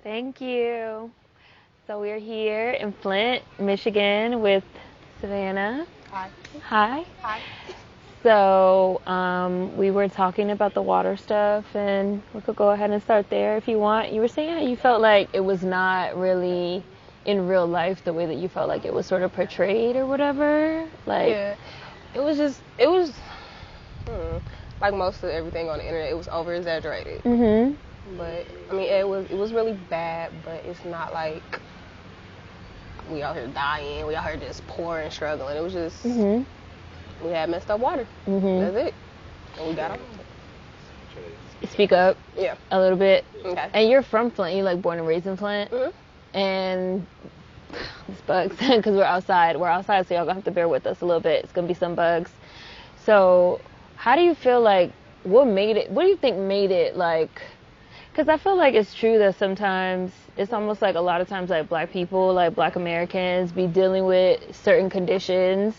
Thank you. So we're here in Flint, Michigan with Savannah. Hi. Hi. Hi. So we were talking about the water stuff, and we could go ahead and start there if you want. You were saying how you felt like it was not really in real life the way that you felt like it was sort of portrayed or whatever. Like, Yeah. It was like most of everything on the internet. It was over exaggerated. But I mean, it was really bad. But it's not like we out here dying. We out here just poor and struggling. It was just we had messed up water. That's it. And we got on it. Speak up. Yeah. A little bit. Okay. And you're from Flint. You're like born and raised in Flint. And it's bugs because we're outside. We're outside, so y'all gonna have to bear with us a little bit. It's gonna be some bugs. So, how do you feel like? What do you think made it like? Because I feel like it's true that sometimes it's almost like a lot of times like black people, like black Americans, be dealing with certain conditions,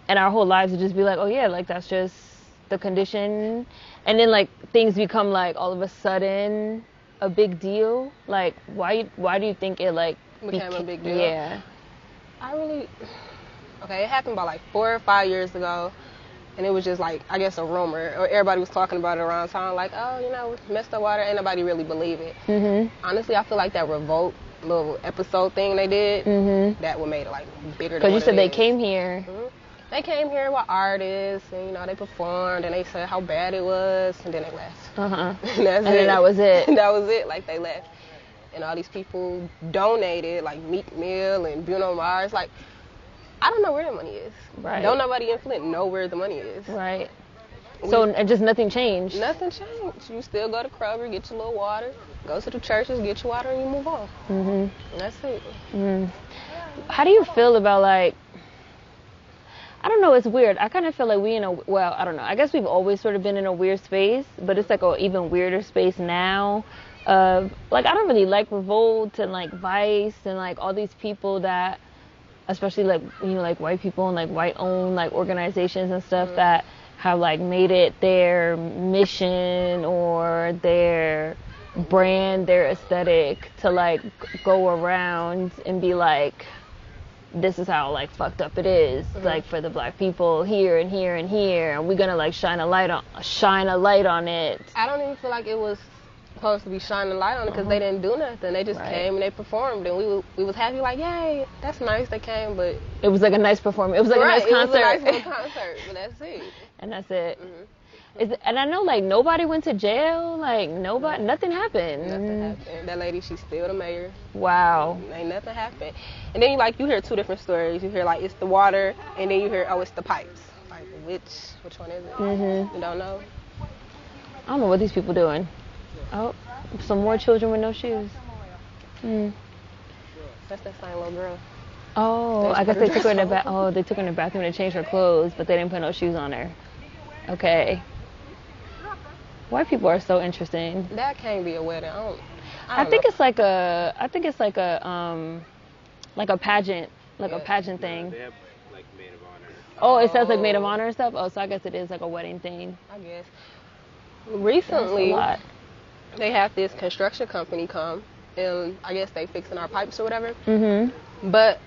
and our whole lives would just be like, oh yeah, like that's just the condition, and then like things become like all of a sudden a big deal. Like why do you think it like became a big deal? Yeah. It happened about like 4 or 5 years ago. And it was just like, I guess, a rumor, or everybody was talking about it around town, like, oh, messed up water, ain't nobody really believe it. Honestly, I feel like that revolt little episode thing they did, that would made it like bigger. Because you said they came here. They came here with artists, and they performed, and they said how bad it was, and then they left. And then that was it. That was it. Like they left, and all these people donated, like Meek Mill and Bruno Mars, like. I don't know where the money is. Right. Don't nobody in Flint know where the money is. Right. So and just nothing changed. Nothing changed. You still go to Kroger, get your little water, go to the churches, get your water, and you move on. And that's it. How do you feel about like? I don't know. It's weird. I kind of feel like I don't know. I guess we've always sort of been in a weird space, but it's like an even weirder space now. Like I don't really like Revolt and like Vice and like all these people that. Especially like like white people and like white owned like organizations and stuff that have like made it their mission or their brand, their aesthetic to like go around and be like, this is how like fucked up it is, like for the black people here and here and here, and we're gonna like shine a light on it. I don't even feel like it was supposed to be shining light on it because they didn't do nothing. They just came and they performed, and we was happy, like, yay, that's nice they came, but it was like a nice performance. It was like a nice concert. It was a nice little concert, but that's it. And that's it. And I know like nobody went to jail, like nothing happened. Nothing happened. That lady, she's still the mayor. Wow. Ain't nothing happened. And then you hear two different stories. You hear like it's the water, and then you hear it's the pipes. Like which one is it? You don't know. I don't know what these people doing. Oh, some more children with no shoes. That's that same little girl. Oh, I guess they took her in the they took her in the bathroom to change her clothes, but they didn't put no shoes on her. Okay. White people are so interesting. That can't be a wedding. I think it's like a pageant, a pageant thing. They have like maid of honor. Oh, it says like maid of honor and stuff. Oh, so I guess it is like a wedding thing. I guess. Recently, That's a lot. They have this construction company come, and I guess they fixing our pipes or whatever. But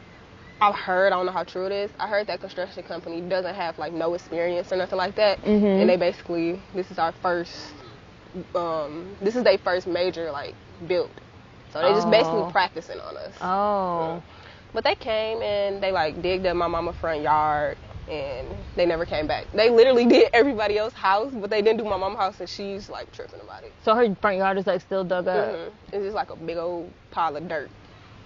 I've heard, I don't know how true it is, I heard that construction company doesn't have like no experience or nothing like that. And they basically, this is their first major like build. So they just basically practicing on us. Oh. But they came and they like digged up my mama's front yard, and they never came back. They literally did everybody else's house, but they didn't do my mama's house, and she's like tripping about it. So her front yard is like still dug up? It's just like a big old pile of dirt,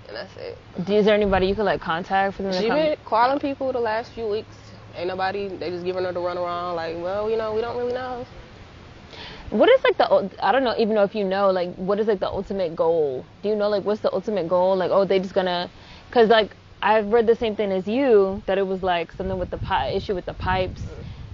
and that's it. Is there anybody you could like contact for them to She come? been calling people the last few weeks. Ain't nobody, they just giving her the runaround, like, well, we don't really know. What is like I don't know, even know if you know, like what is like the ultimate goal? Do you know like what's the ultimate goal? Like, they just gonna, cause like I've read the same thing as you, that it was like something with the issue with the pipes,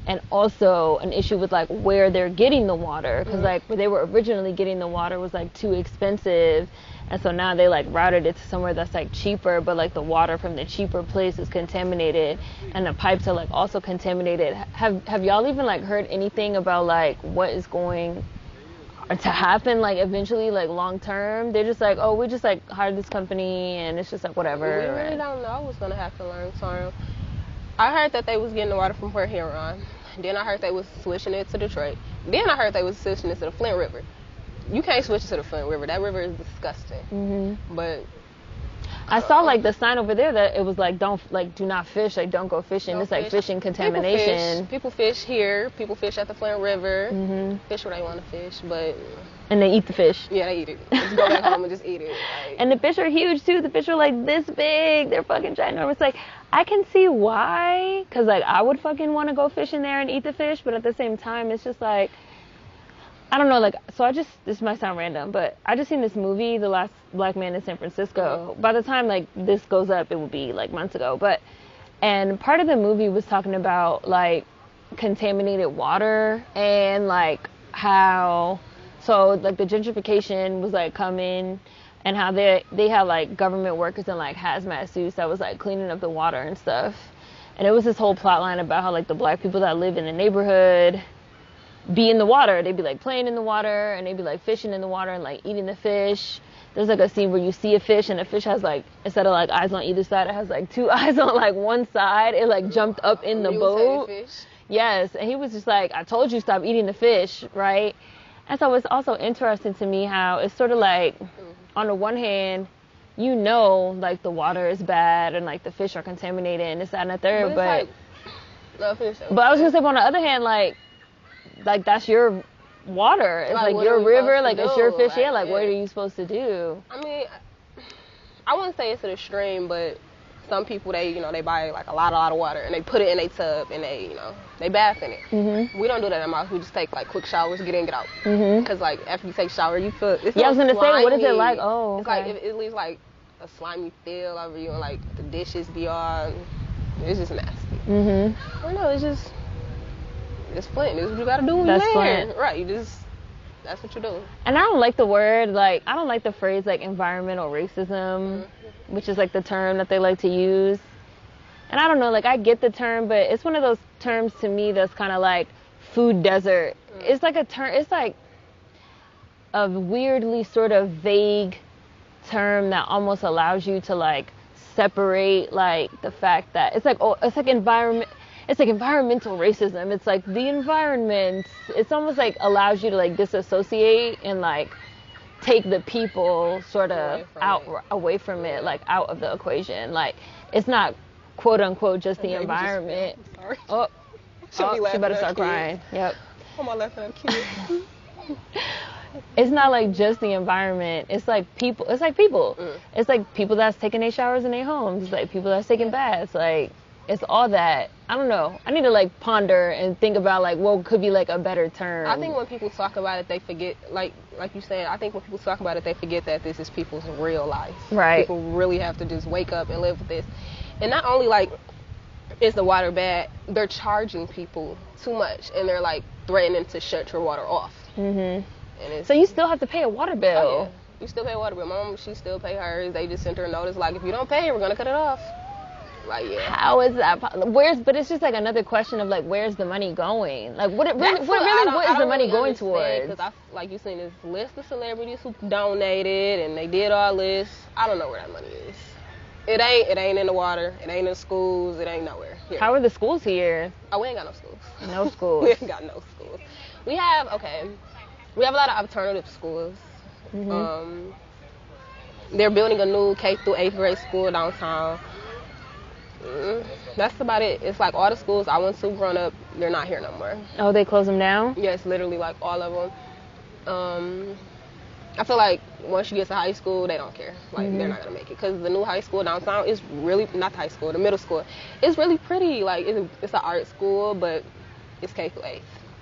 and also an issue with like where they're getting the water, because like where they were originally getting the water was like too expensive, and so now they like routed it to somewhere that's like cheaper, but like the water from the cheaper place is contaminated, and the pipes are like also contaminated. Have y'all even like heard anything about like what is going to happen, like, eventually, like, long term. They're just like, oh, we just, like, hired this company, and it's just, like, whatever. We really don't know what's going to have to learn term. I heard that they was getting the water from Port Huron. Then I heard they was switching it to Detroit. Then I heard they was switching it to the Flint River. You can't switch it to the Flint River. That river is disgusting. Mm-hmm. But I saw like the sign over there that it was like do not fish, like don't go fishing. Don't it's like fish. fishing contamination. People fish here. People fish at the Flint River. Mm-hmm. Fish where they want to fish, but and they eat the fish. Yeah, they eat it. Just go back home and just eat it. Like, and the fish are huge too. The fish are like this big. They're fucking ginormous. Like I can see why, cause like I would fucking want to go fishing there and eat the fish, but at the same time, it's just like. I don't know, like, so this might sound random, but I just seen this movie, The Last Black Man in San Francisco. Mm-hmm. By the time, like, this goes up, it will be, like, months ago. And part of the movie was talking about, like, contaminated water and, like, how, so, like, the gentrification was, like, coming and how they had, like, government workers in, like, hazmat suits that was, like, cleaning up the water and stuff. And it was this whole plot line about how, like, the black people that live in the neighborhood be in the water. They'd be like playing in the water and they'd be like fishing in the water and like eating the fish. There's like a scene where you see a fish and the fish has like, instead of like eyes on either side, it has like two eyes on like one side. It like jumped up in the boat. Yes. And he was just like, I told you stop eating the fish, right? And so it's also interesting to me how it's sort of like, on the one hand, you know, like the water is bad and like the fish are contaminated and this, that, and the third. But I was gonna say, on the other hand, like that's your water. It's like your river, like it's your fish. Yeah, like what are you supposed to do? I mean, I wouldn't say it's an extreme, but some people they buy like a lot of water and they put it in a tub and they bath in it. Mm-hmm. We don't do that in my house. We just take like quick showers, get in, get out. Because like after you take a shower, you feel it's I was gonna say, what is it like? Oh, it's like it leaves like a slimy feel over you and like the dishes be on. It's just nasty. Mm-hmm. I don't know. It's Flint. This is what you gotta do when you're there. Flint. Right, that's what you do. And I don't like the word, like, I don't like the phrase, like, environmental racism, which is, like, the term that they like to use. And I don't know, like, I get the term, but it's one of those terms to me that's kind of like food desert. It's like a term, it's like a weirdly sort of vague term that almost allows you to, like, separate, like, the fact that it's like environment. It's like environmental racism. It's like the environment. It's almost like allows you to like disassociate and like take the people sort of away from it, like out of the equation. Like it's not quote unquote just the environment. Sorry. Oh, she better start crying. Yep. I'm all laughing at kids. It's not like just the environment. It's like people. It's like people. It's like people that's taking their showers in their homes. It's like people that's taking baths. Like. It's all that. I don't know. I need to like ponder and think about like what could be like a better term. I think when people talk about it, they forget, like you said, I think when people talk about it, they forget that this is people's real life. Right. People really have to just wake up and live with this. And not only like is the water bad, they're charging people too much and they're like threatening to shut your water off. So you still have to pay a water bill. Oh, yeah. You still pay a water bill. My mom, she still pay hers. They just sent her a notice like, if you don't pay, we're gonna cut it off. Like, yeah. How is that? But it's just like another question of like, where's the money going? Like, what is the money going towards? Because like you seen this list of celebrities who donated and they did all this. I don't know where that money is. It ain't in the water. It ain't in schools. It ain't nowhere. Here. How are the schools here? Oh, we ain't got no schools. No schools. We ain't got no schools. We have a lot of alternative schools. They're building a new K through 8th grade school downtown. That's about it. It's like all the schools I went to growing up, they're not here no more. Oh, they close them down? Yes, literally like all of them. I feel like once you get to high school, they don't care. Like they're not gonna make it because the new high school downtown is really not the high school, the middle school. It's really pretty. Like it's an art school, but it's K through 8th.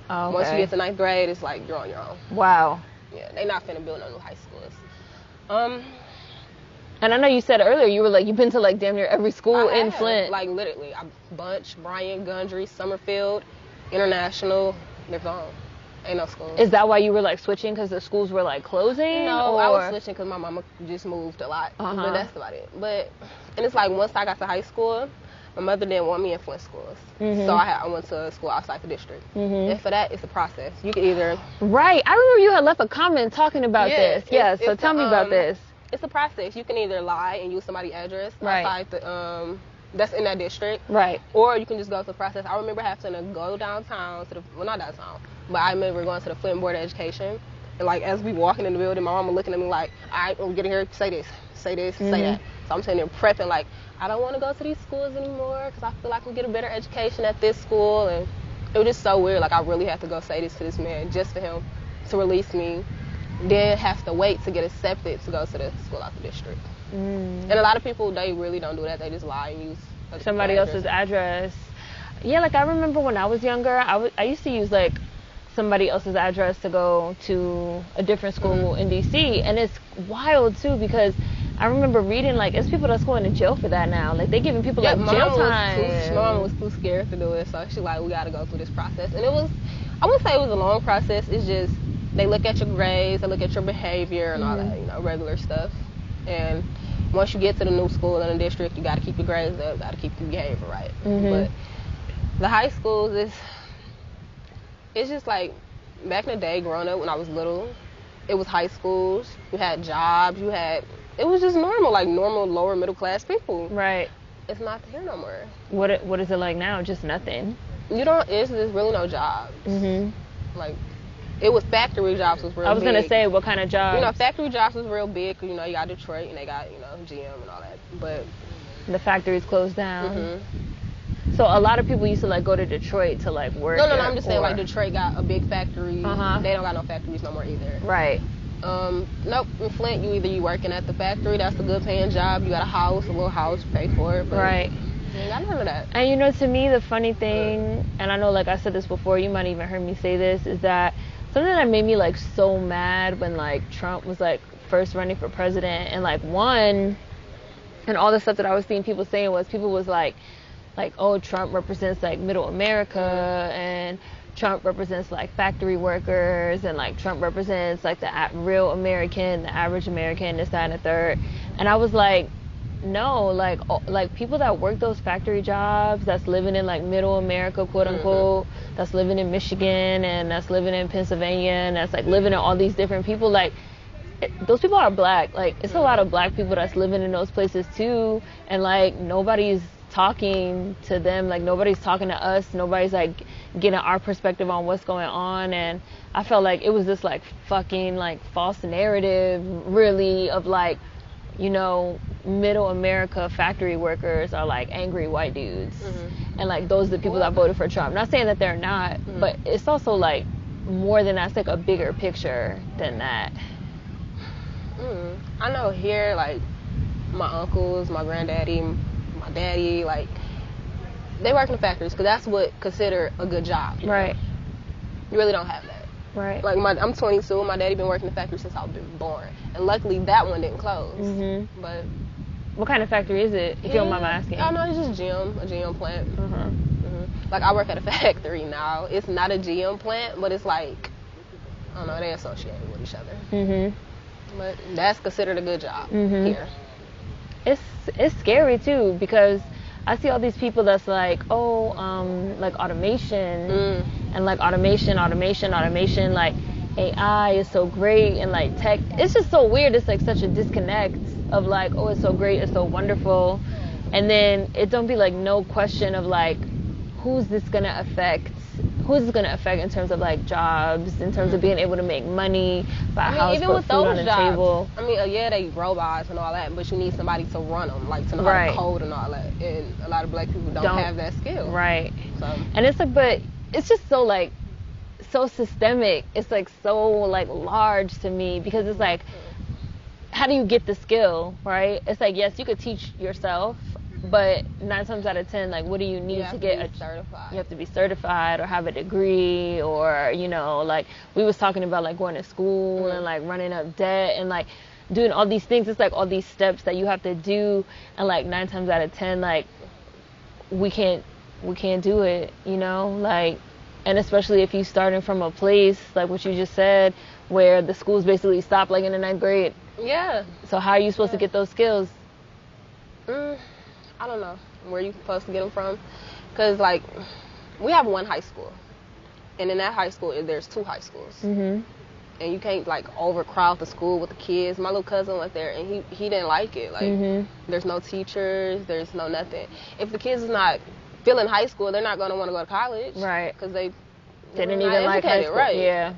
Oh, okay. Once you get to 9th grade, it's like you're on your own. Wow. Yeah, they not finna build no new high schools. And I know you said earlier you were like you've been to like damn near every school in Flint. Like literally, Bunch, Bryant, Gundry, Summerfield, International, they're gone. Ain't no schools. Is that why you were like switching because the schools were like closing? No, I was switching because my mama just moved a lot. But that's about it. And it's like once I got to high school, my mother didn't want me in Flint schools. Mm-hmm. So I went to a school outside the district. Mm-hmm. And for that, it's a process. You can either... Right. I remember you had left a comment talking about this. Yeah, so tell me about this. It's a process. You can either lie and use somebody's address right. outside the... that's in that district. Right. Or you can just go through the process. I remember having to go downtown to the... Well, not downtown. But I remember going to the Flint Board of Education. And, like, as we walking in the building, my mama looking at me like, all right, I'm getting here. Say this, say mm-hmm. that. So I'm sitting there prepping, like, I don't want to go to these schools anymore because I feel like I can get a better education at this school. And it was just so weird. Like, I really had to go say this to this man just for him to release me. Then have to wait to get accepted to go to the school out the district. And a lot of people, they really don't do that. They just lie and use somebody else's address. Yeah, like, I remember when I was younger, I used to use, like, somebody else's address to go to a different school in D.C. And it's wild, too, because I remember reading, like, it's people that's going to jail for that now. Like, they giving people, like, jail time. My mom was too scared to do it, so she's like, we got to go through this process. And it was, I wouldn't say it was a long process. It's just, they look at your grades, they look at your behavior and all that, you know, regular stuff. And once you get to the new school in the district, you got to keep your grades up, got to keep your behavior right. But the high schools, it's just like, back in the day, growing up when I was little, it was high schools, you had jobs, it was just normal, like normal lower middle class people. Right. It's not here no more. What is it like now? Just nothing. There's really no jobs. Like, it was factory jobs was real big. I was going to say, what kind of jobs? You know, factory jobs was real big. You know, you got Detroit and they got, you know, GM and all that. But the factories closed down. So a lot of people used to, like, go to Detroit to, like, work. No, I'm just saying, like, Detroit got a big factory. They don't got no factories no more either. Right. Nope. In Flint, you working at the factory. That's a good paying job. You got a little house, pay for it. But right. You ain't got none of that. And, you know, to me, the funny thing, and I know, like, I said this before, you might even heard me say this, is that something that made me, like, so mad when, like, Trump was, like, first running for president and, like, won, and all the stuff that I was seeing people saying was, people was like, oh, Trump represents, like, middle America, and Trump represents, like, factory workers, and, like, Trump represents, like, the real American, the average American, this, that, and the third. And I was like, no, like people that work those factory jobs, that's living in, like, middle America, quote unquote, that's living in Michigan, and that's living in Pennsylvania, and that's, like, living in all these different people, like, those people are black. Like, it's a lot of black people that's living in those places too, and, like, nobody's talking to them, like, nobody's talking to us, nobody's, like, getting our perspective on what's going on. And I felt like it was this, like, fucking, like, false narrative, really, of, like, you know, middle America factory workers are, like, angry white dudes, and, like, those are the people that voted for Trump. Not saying that they're not, but it's also, like, more than that. It's, like, a bigger picture than that. I know here, like, my uncles, my granddaddy, my daddy, like, they work in the factories because that's what consider a good job. Right. You really don't have that. Right. Like, I'm 22. My daddy been working in the factory since I've been born, and luckily that one didn't close. But what kind of factory is it? If you don't mind my asking. Oh no, it's just a GM plant. Like, I work at a factory now. It's not a GM plant, but it's like, I don't know, they associated with each other. But that's considered a good job here. It's scary too, because I see all these people that's like, like automation, and like automation, like AI is so great, and like tech, it's just so weird. It's like such a disconnect of like, oh, it's so great, it's so wonderful, and then it don't be like no question of like, who's this gonna affect in terms of like jobs, in terms of being able to make money, buy a house, even put with food on the jobs, table. I mean, yeah, they robots and all that, but you need somebody to run them, like to know how to code and all that. And a lot of black people don't have that skill. Right. So. And it's like, but it's just so like, so systemic. It's like so like large to me, because it's like, how do you get the skill, right? It's like, yes, you could teach yourself, but 9 times out of 10, like, what do you need to get certified? You have to be certified or have a degree, or, you know, like, we was talking about, like, going to school and, like, running up debt and, like, doing all these things. It's, like, all these steps that you have to do, and, like, 9 times out of 10, like, we can't do it, you know? Like, and especially if you starting from a place, like what you just said, where the schools basically stop, like, in the 9th grade. Yeah. So how are you supposed to get those skills? I don't know. where you supposed to get them from. Because, like, we have one high school. And in that high school, there's 2 high schools. Mm-hmm. And you can't, like, overcrowd the school with the kids. My little cousin went there, and he didn't like it. Like, there's no teachers. There's no nothing. If the kids is not feeling high school, they're not going to want to go to college. Right. Because they didn't even like high school. Right. Yeah.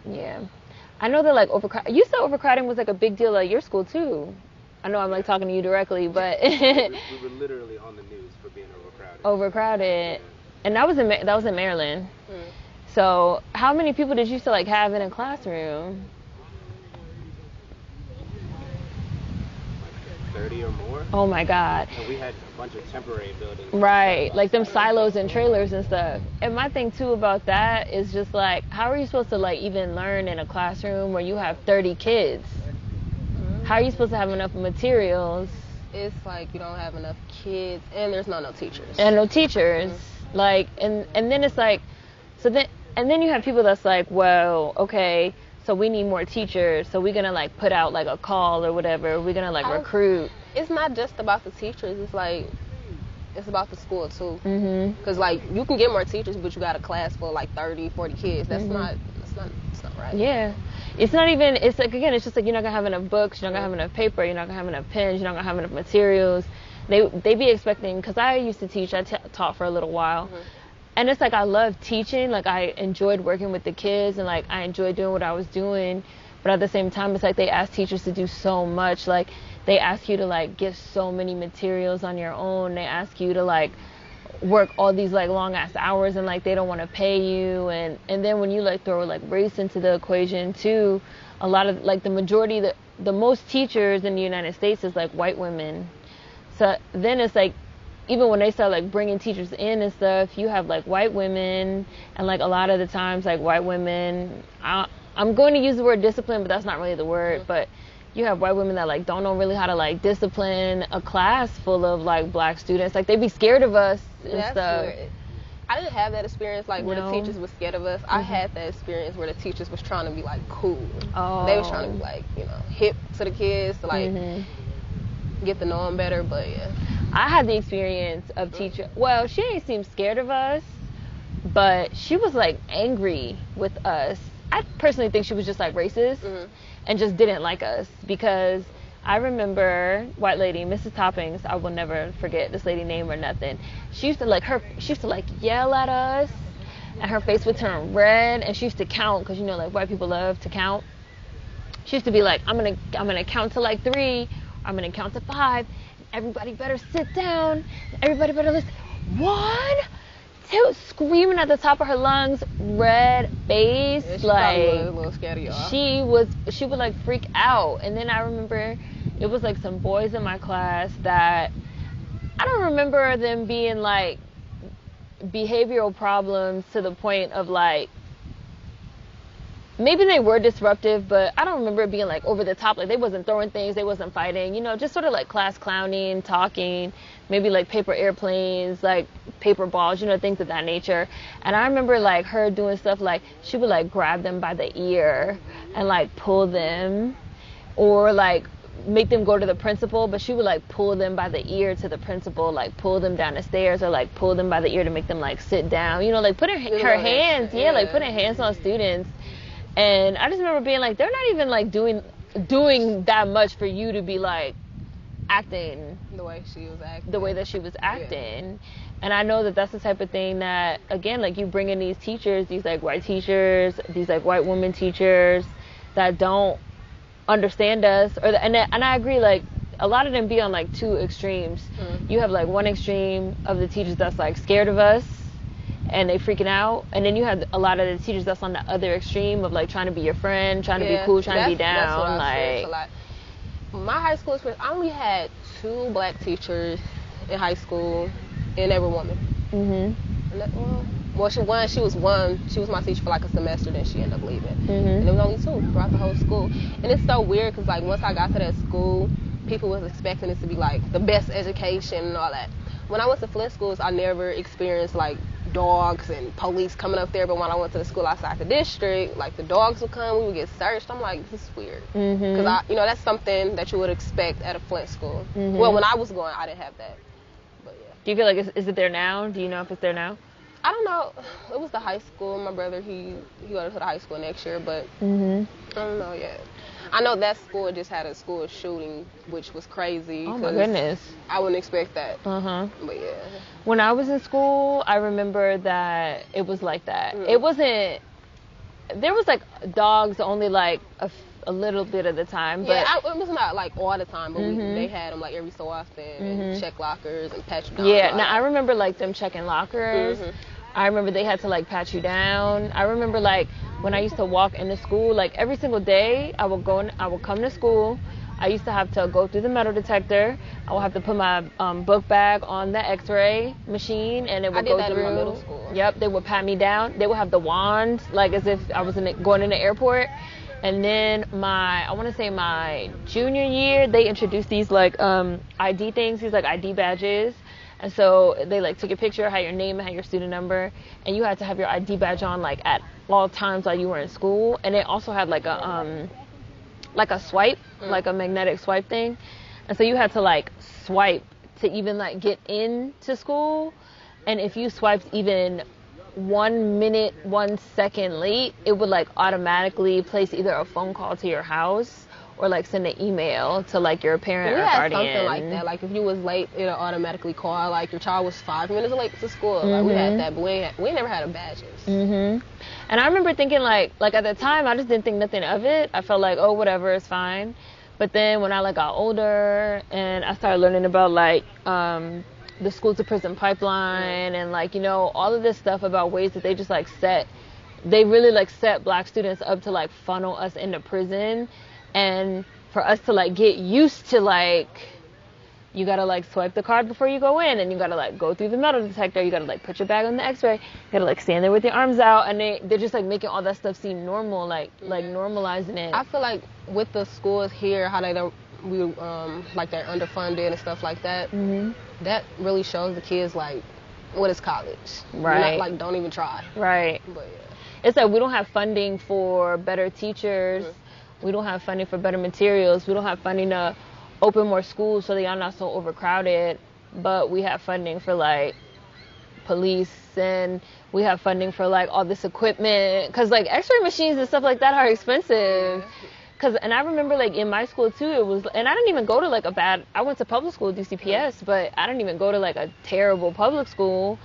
Yeah. I know that, like, you said overcrowding was, like, a big deal at your school, too. I know I'm, like, talking to you directly, but... we were literally on the news for being overcrowded. Overcrowded. And that was in Maryland. So, how many people did you still, like, have in a classroom? Like 30 or more. Oh, my God. And we had a bunch of temporary buildings. Right. Like, them silos and trailers and stuff. And my thing, too, about that is just, like, how are you supposed to, like, even learn in a classroom where you have 30 kids? How are you supposed to have enough materials? It's like you don't have enough kids, and there's no teachers. And no teachers. Like, and then it's like, and then you have people that's like, well, okay, so we need more teachers, so we're gonna, like, put out, like, a call or whatever, we're gonna, like, recruit. It's not just about the teachers, it's like, it's about the school too. Because, like, you can get more teachers, but you got a class full of, like, 30, 40 kids. That's not right. Yeah. It's not even, it's like, again, it's just like, you're not gonna have enough books, you're not gonna have enough paper, you're not gonna have enough pens, you're not gonna have enough materials. They be expecting, because I used to teach, I taught for a little while. And it's like, I love teaching, like, I enjoyed working with the kids, and, like, I enjoyed doing what I was doing, but at the same time, it's like, they ask teachers to do so much, like, they ask you to, like, get so many materials on your own, they ask you to, like, work all these, like, long ass hours, and, like, they don't want to pay you, and then when you, like, throw, like, race into the equation too, a lot of, like, the majority, the most teachers in the United States is, like, white women. So then it's like, even when they start, like, bringing teachers in and stuff, you have, like, white women, and, like, a lot of the times, like, white women, I'm going to use the word discipline, but that's not really the word, but you have white women that, like, don't know really how to, like, discipline a class full of, like, black students. Like, they be scared of us and stuff. Weird. I didn't have that experience, like, where the teachers was scared of us. I had that experience where the teachers was trying to be, like, cool. Oh. They was trying to be, like, you know, hip to the kids to, like, get to know them better, but, yeah. I had the experience of teacher. Well, she didn't seem scared of us, but she was, like, angry with us. I personally think she was just, like, racist and just didn't like us, because I remember white lady, Mrs. Toppings. I will never forget this lady name or nothing. She used to, like, yell at us, and her face would turn red, and she used to count, because, you know, like, white people love to count. She used to be like, I'm gonna count to, like, 3, I'm gonna count to 5. Everybody better sit down. Everybody better listen. 1, 2, screaming at the top of her lungs, red face, yeah, she like, was a little scared of y'all. She would, like, freak out. And then I remember it was, like, some boys in my class that I don't remember them being, like, behavioral problems to the point of, like, maybe they were disruptive, but I don't remember it being, like, over the top. Like, they wasn't throwing things, they wasn't fighting, you know, just sort of, like, class clowning, talking, maybe, like, paper airplanes, like, paper balls, you know, things of that nature. And I remember, like, her doing stuff like, she would, like, grab them by the ear and, like, pull them, or, like, make them go to the principal, but she would, like, pull them by the ear to the principal, like, pull them down the stairs, or, like, pull them by the ear to make them, like, sit down, you know, like, putting her hands, like, putting hands on students. And I just remember being like, they're not even, like, doing that much for you to be, like, acting the way she was acting. The way that she was acting. Yeah. And I know that that's the type of thing that, again, like, you bring in these teachers, these, like, white teachers, these, like, white women teachers that don't understand us. And I agree, like, a lot of them be on, like, 2 extremes. You have, like, one extreme of the teachers that's, like, scared of us, and they freaking out, and then you have a lot of the teachers that's on the other extreme of, like, trying to be your friend, trying to be cool, trying to be down. That's what like, a lot. My high school experience, I only had 2 black teachers in high school, and they were women. Well, she was my teacher for, like, a semester, then she ended up leaving. And there was only 2 throughout the whole school. And it's so weird, because, like, once I got to that school, people was expecting it to be, like, the best education and all that. When I went to Flint schools, I never experienced, like, dogs and police coming up there. But when I went to the school outside the district, like the dogs would come, we would get searched. I'm like, this is weird. Because that's something that you would expect at a Flint school. Well, when I was going, I didn't have that. But yeah. Do you feel like is it there now? Do you know if it's there now? I don't know. It was the high school. My brother, he go to the high school next year, but I don't know yet. I know that school just had a school shooting, which was crazy. Oh my goodness. I wouldn't expect that. Uh-huh. But yeah. When I was in school, I remember that it was like that. It wasn't, there was like dogs only like a little bit of the time. But yeah, it was not like all the time, but they had them like every so often and check lockers and pat you down. Yeah, now I remember like them checking lockers. I remember they had to like pat you down. I remember like when I used to walk into school, like every single day I would come to school. I used to have to go through the metal detector. I would have to put my book bag on the x-ray machine and it would go through. I did that in my middle school. Yep, they would pat me down. They would have the wands like as if I was going in the airport. And then I want to say my junior year, they introduced these like ID things, these like ID badges. And so they like took a picture, had your name and had your student number, and you had to have your ID badge on like at all times while you were in school. And it also had like a swipe, like a magnetic swipe thing. And so you had to like swipe to even like get into school. And if you swiped even 1 minute, 1 second late, it would like automatically place either a phone call to your house or like send an email to like your parent or guardian. We had something like that. Like if you was late, it'll automatically call like your child was 5 minutes late to school. Like we had that, but we never had a badges. And I remember thinking like at the time I just didn't think nothing of it. I felt like, oh, whatever, it's fine. But then when I like got older and I started learning about like the school to prison pipeline and like, you know, all of this stuff about ways that they just like they really like set black students up to like funnel us into prison. And for us to like get used to like, you gotta like swipe the card before you go in, and you gotta like go through the metal detector, you gotta like put your bag on the x-ray, you gotta like stand there with your arms out, and they're just like making all that stuff seem normal, like normalizing it. I feel like with the schools here, how they don't, like they're underfunded and stuff like that, that really shows the kids like, what is college? Right. Not, like, don't even try. Right. But yeah. It's like we don't have funding for better teachers. We don't have funding for better materials. We don't have funding to open more schools so they are not so overcrowded. But we have funding for like police, and we have funding for like all this equipment. Cause like x-ray machines and stuff like that are expensive. And I remember like in my school too, it was, and I didn't even go to like I went to public school, DCPS, but I didn't even go to like a terrible public school.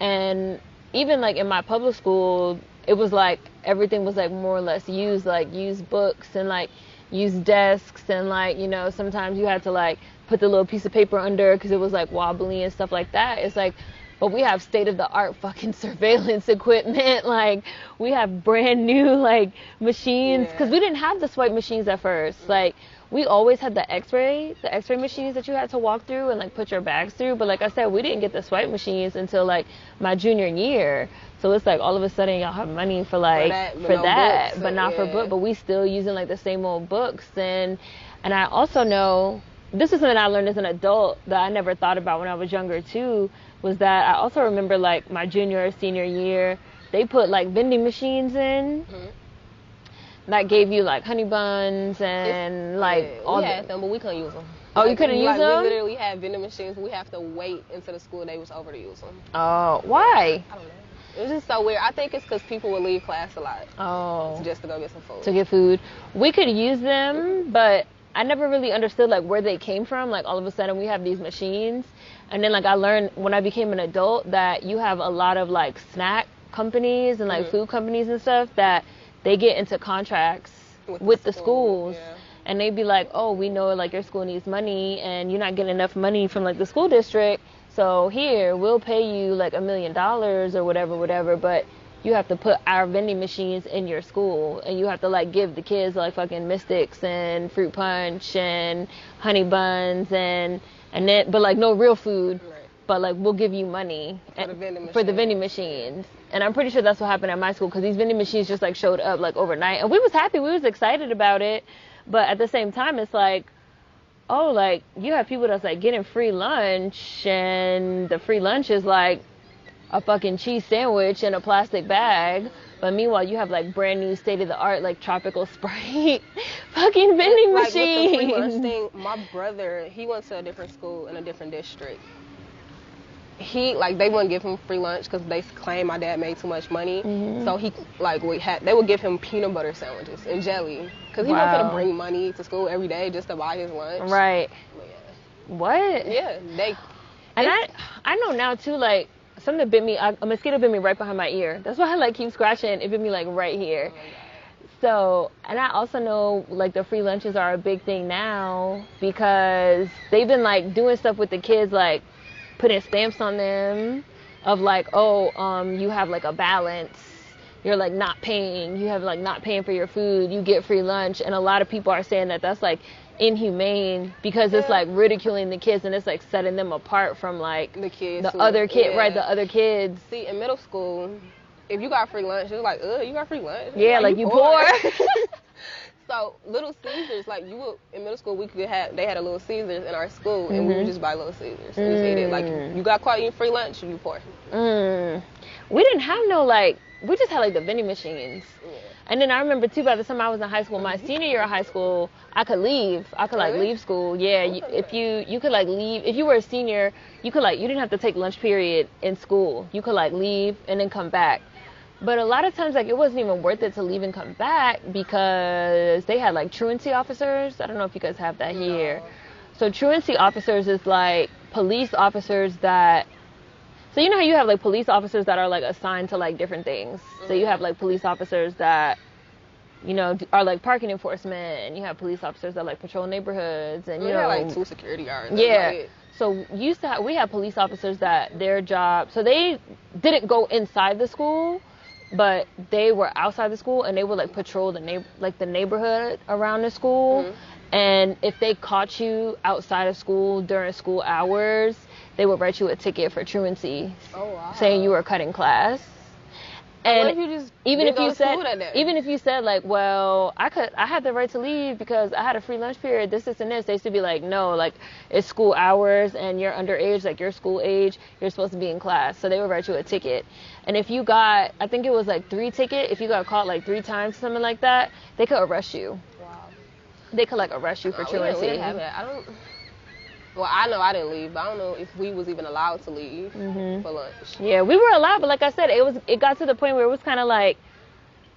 And even like in my public school, it was like everything was like more or less used, like used books and like used desks, and like, you know, sometimes you had to like put the little piece of paper under because it was like wobbly and stuff like that. It's like, but we have state-of-the-art fucking surveillance equipment. Like, we have brand new like machines, because we didn't have the swipe machines at first. Like, we always had the x-ray machines that you had to walk through and like put your bags through. But like I said, we didn't get the swipe machines until like my junior year. So it's like all of a sudden y'all have money for like for that, but not for book. But we still using like the same old books. And I also know, this is something I learned as an adult that I never thought about when I was younger too, was that I also remember like my junior or senior year, they put like vending machines in that gave you like honey buns and like all we had them, but we couldn't use them. Oh, like, you couldn't use them? We literally had vending machines, but we have to wait until the school day was over to use them. Oh, why? I don't know. It was just so weird. I think it's because people would leave class a lot. Oh. Just to go get some food. To get food. We could use them, but I never really understood like where they came from. Like all of a sudden we have these machines, and then like I learned when I became an adult that you have a lot of like snack companies and like food companies and stuff that they get into contracts with the schools. Yeah. And they'd be like, oh, we know like your school needs money and you're not getting enough money from like the school district, so here, we'll pay you like $1 million or whatever, but you have to put our vending machines in your school, and you have to like give the kids like fucking Mystics and fruit punch and honey buns and then, but like no real food, but like we'll give you money for the vending machines. And I'm pretty sure that's what happened at my school, because these vending machines just like showed up like overnight, and we was happy, we was excited about it, but at the same time it's like, oh, like, you have people that's, like, getting free lunch, and the free lunch is, like, a fucking cheese sandwich in a plastic bag. But meanwhile, you have like brand new state of the art like tropical Sprite fucking vending Like with the free lunch machines. thing, my brother, he went to a different school in a different district. He like they wouldn't give him free lunch because they claimed my dad made too much money. So he like they would give him peanut butter sandwiches and jelly because he wanted to bring money to school every day just to buy his lunch. Right. Yeah. What? Yeah, And I know now too, like something bit me. A mosquito bit me right behind my ear. That's why I like keep scratching. It bit me like right here. Oh my God. So, and I also know like the free lunches are a big thing now because they've been like doing stuff with the kids, like putting stamps on them of like, oh, you have like a balance. You're like not paying. You have like not paying for your food. You get free lunch. And a lot of people are saying that that's like inhumane because it's like ridiculing the kids and it's like setting them apart from like The kids. the other kids. See, in middle school, if you got free lunch, it's like, you got free lunch. Yeah, like you poor. So Little Caesars, like in middle school, they had a Little Caesars in our school, and we would just buy Little Caesars and just eat it. Like you got caught eating free lunch, you poor. We didn't have no like. We just had like the vending machines. Yeah. And then I remember too, by the time I was in high school, my senior year of high school, I could leave. I could like leave school. Yeah, if you could like leave. If you were a senior, you could like you didn't have to take lunch period in school. You could like leave and then come back. But a lot of times, like, it wasn't even worth it to leave and come back because they had, like, truancy officers. I don't know if you guys have that here. So truancy officers is, like, police officers that... So you know how you have, like, police officers that are, like, assigned to, like, different things. So you have, like, police officers that, you know, are, like, parking enforcement. And you have police officers that, like, patrol neighborhoods. And, you know... like, 2 security guards. Yeah. So we had police officers that their job... So they didn't go inside the school... But they were outside the school and they would like patrol the neighborhood around the school. And if they caught you outside of school during school hours, they would write you a ticket for truancy, saying you were cutting class. And even if you said like, well, I had the right to leave because I had a free lunch period, this and this, they used to be like, no, like it's school hours and you're underage, like you're school age, you're supposed to be in class. So they would write you a ticket. And if you got, I think it was like 3 tickets, if you got caught like 3 times, something like that, they could arrest you. Wow. They could like arrest you for truancy. We didn't have that. Well, I know I didn't leave, but I don't know if we was even allowed to leave for lunch. Yeah, we were allowed, but like I said, it got to the point where it was kind of like,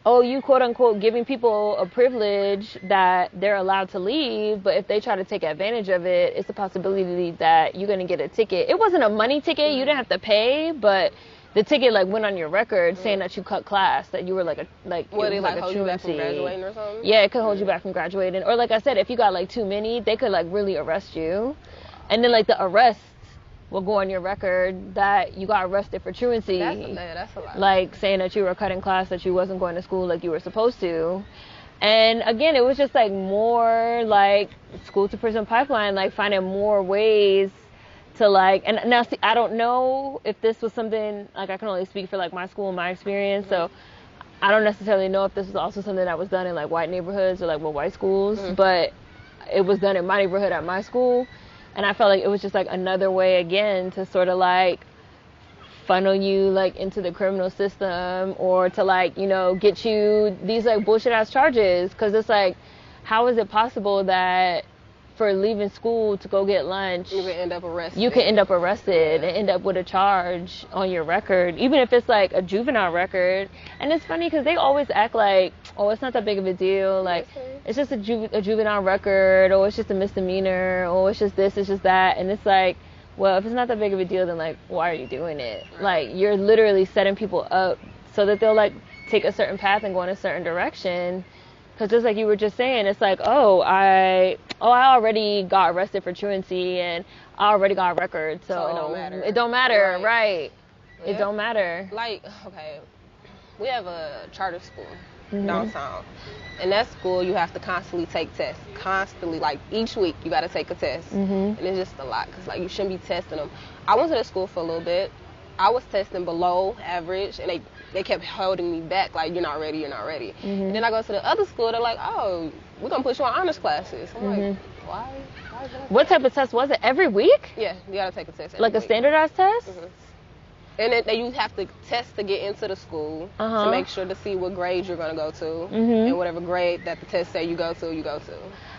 oh, you quote unquote giving people a privilege that they're allowed to leave, but if they try to take advantage of it, it's a possibility that you're gonna get a ticket. It wasn't a money ticket, you didn't have to pay, but the ticket like went on your record saying that you cut class, that you were like What, it like hold you back from graduating or something? Yeah, it could hold you back from graduating, or like I said, if you got like too many, they could like really arrest you. And then, like, the arrests will go on your record that you got arrested for truancy. That's a lot. Like, saying that you were cutting class, that you wasn't going to school like you were supposed to. And, again, it was just, like, more, like, school-to-prison pipeline, like, finding more ways to, like... And now, see, I don't know if this was something... Like, I can only speak for, like, my school and my experience, so... I don't necessarily know if this was also something that was done in, like, white neighborhoods or, like, white schools, but it was done in my neighborhood at my school. And I felt like it was just like another way again to sort of like funnel you like into the criminal system or to like, you know, get you these like bullshit ass charges. Cause it's like, how is it possible that for leaving school to go get lunch, you can end up arrested. And end up with a charge on your record, even if it's like a juvenile record. And it's funny because they always act like, oh, it's not that big of a deal. Like, it's just a juvenile record, or it's just a misdemeanor, or it's just this, it's just that. And it's like, well, if it's not that big of a deal, then like, why are you doing it? Like, you're literally setting people up so that they'll like take a certain path and go in a certain direction. Because just like you were just saying, it's like, I already got arrested for truancy and I already got a record, so it don't matter. It don't matter, right? Yeah. It don't matter. Like, okay, we have a charter school downtown. In that school, you have to constantly take tests. Constantly, like each week, you got to take a test. And it's just a lot because like you shouldn't be testing them. I went to the school for a little bit. I was testing below average, and they kept holding me back, like, you're not ready. And then I go to the other school, they're like, oh, we're going to put you on honors classes. I'm like, why is that? What type of test was it? Every week? Yeah, you got to take a test every like week. A standardized test? And then you have to test to get into the school to make sure to see what grade you're going to go to. And whatever grade that the test say you go to, you go to.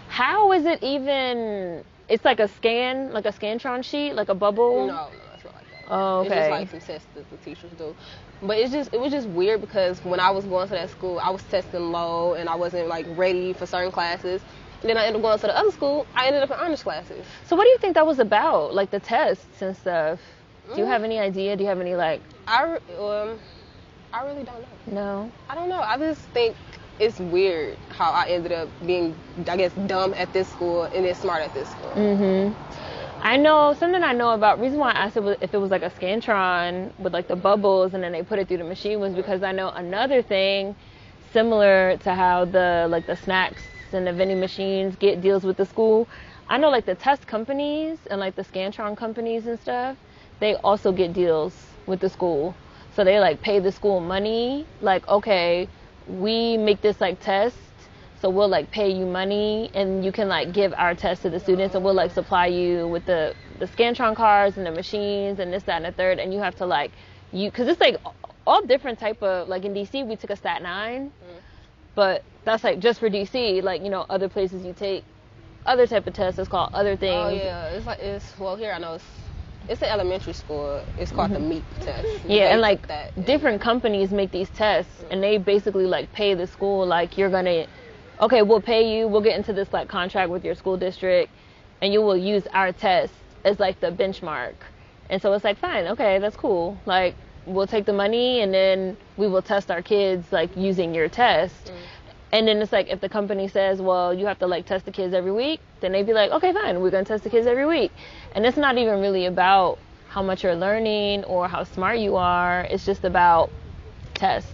How is it even... It's like a Scantron sheet, like a bubble? No, it's not like that. Oh, okay. It's just like some tests that the teachers do. But it was just weird because when I was going to that school, I was testing low and I wasn't like ready for certain classes. And then I ended up going to the other school. I ended up in honors classes. So what do you think that was about? Like the tests and stuff? Do you have any idea? Do you have any like... I really don't know. No? I don't know. I just think it's weird how I ended up being, I guess, dumb at this school and then smart at this school. I know, something I know about, reason why I asked if it was like a Scantron with like the bubbles and then they put it through the machine was because I know another thing similar to how the snacks and the vending machines get deals with the school. I know like the test companies and like the Scantron companies and stuff, they also get deals with the school. So they like pay the school money, like, okay, we make this like test, so we'll like pay you money and you can like give our test to the students and we'll like supply you with the Scantron cards and the machines and this, that, and the third, and you have to like, because it's like all different type of, like in DC we took a Stat 9, but that's like just for DC, like, you know, other places you take other type of tests, it's called other things. Oh yeah, well here I know it's an elementary school. It's called the MEEP test. Yeah, and like different companies make these tests, and they basically like pay the school, like you're gonna, okay, we'll pay you, we'll get into this like contract with your school district, and you will use our test as like the benchmark. And so it's like, fine, okay, that's cool. Like we'll take the money and then we will test our kids like using your test. And then it's like, if the company says, well, you have to like test the kids every week, then they'd be like, okay, fine, we're going to test the kids every week. And it's not even really about how much you're learning or how smart you are. It's just about test.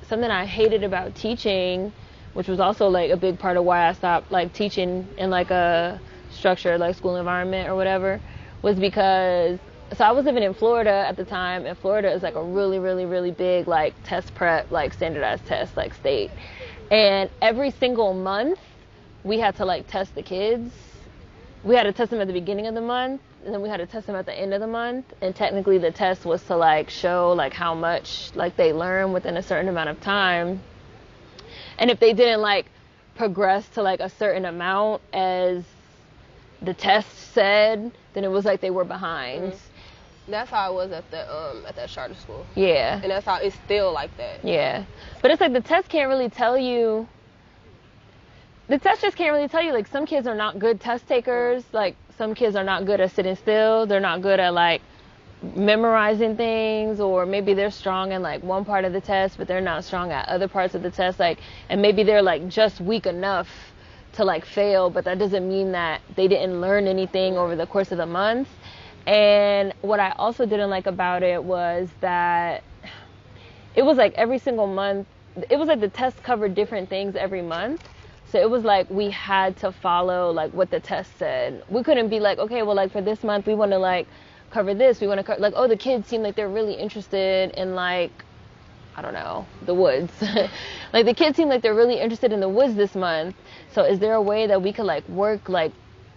Something I hated about teaching, which was also like a big part of why I stopped like teaching in like a structured like school environment or whatever, was because, so I was living in Florida at the time, and Florida is like a really, really, really big like test prep, like standardized test, like state. And every single month, we had to like test the kids. We had to test them at the beginning of the month, and then we had to test them at the end of the month. And technically, the test was to like show like how much like they learn within a certain amount of time. And if they didn't like progress to like a certain amount as the test said, then it was like they were behind. That's how it was at that charter school. Yeah. And that's how it's still like that. Yeah. But it's like the test can't really tell you. The test just can't really tell you. Like some kids are not good test takers. Like some kids are not good at sitting still. They're not good at like memorizing things, or maybe they're strong in like one part of the test, but they're not strong at other parts of the test. Like, and maybe they're like just weak enough to like fail, but that doesn't mean that they didn't learn anything over the course of the month. And what I also didn't like about it was that it was like every single month, it was like the test covered different things every month. So it was like we had to follow like what the test said. We couldn't be like, okay, well, like for this month we want to like cover this. We want to like, oh, the kids seem like they're really interested in like, I don't know, the woods. Like the kids seem like they're really interested in the woods this month. So is there a way that we could like work like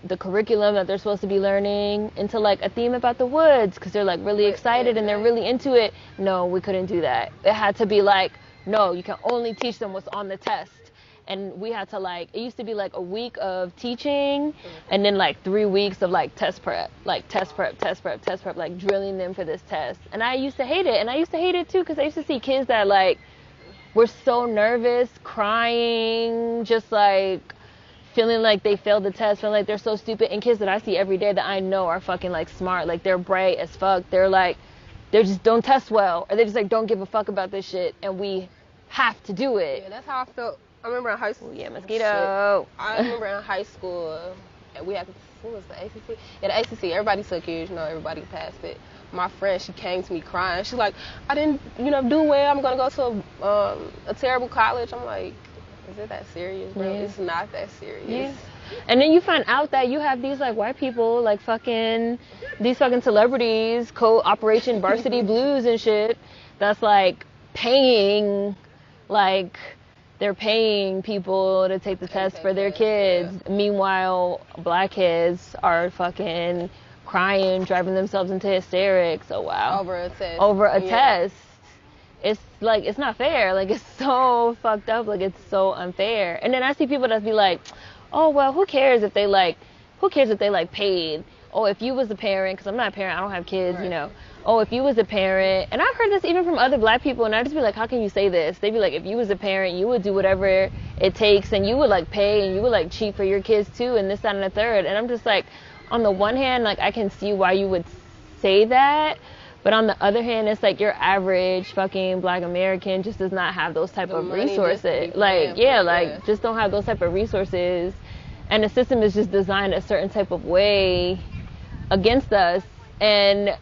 the curriculum that they're supposed to be learning into like a theme about the woods, because they're like really excited and they're really into it? No, we couldn't do that. It had to be like, no, you can only teach them what's on the test. And we had to like, it used to be like a week of teaching and then like 3 weeks of like test prep, like test prep, like drilling them for this test. And I used to hate it. And I used to hate it too, because I used to see kids that like were so nervous, crying, just like feeling like they failed the test, feeling like they're so stupid. And kids that I see every day that I know are fucking like smart, like they're bright as fuck. They're like, they just don't test well, or they just like don't give a fuck about this shit, and we have to do it. Yeah, that's how I felt. I remember in high school. Oh, yeah, mosquito. I remember in high school, we had, what was the ACC? Yeah, the ACC, everybody took it, you know, everybody passed it. My friend, she came to me crying. She's like, I didn't, do well. I'm going to go to a terrible college. I'm like, is it that serious, bro? Yeah. It's not that serious. Yeah. And then you find out that you have these like white people, like these fucking celebrities, Operation Varsity Blues and shit, that's like paying, like they're paying people to take the test for their kids. Yeah. Meanwhile, black kids are fucking crying, driving themselves into hysterics. Oh wow. Over a test. It's like, it's not fair. Like, it's so fucked up. Like, it's so unfair. And then I see people that be like, oh well, who cares if they paid? Oh, if you was a parent, because I'm not a parent, I don't have kids, right. you know. Oh, if you was a parent, and I've heard this even from other black people, and I just be like, how can you say this? They be like, if you was a parent, you would do whatever it takes, and you would like pay, and you would like cheat for your kids too, and this, that, and the third. And I'm just like, on the one hand, like, I can see why you would say that, but on the other hand, it's like your average fucking black American just does not have those type of resources. Like, just don't have those type of resources, and the system is just designed a certain type of way against us. And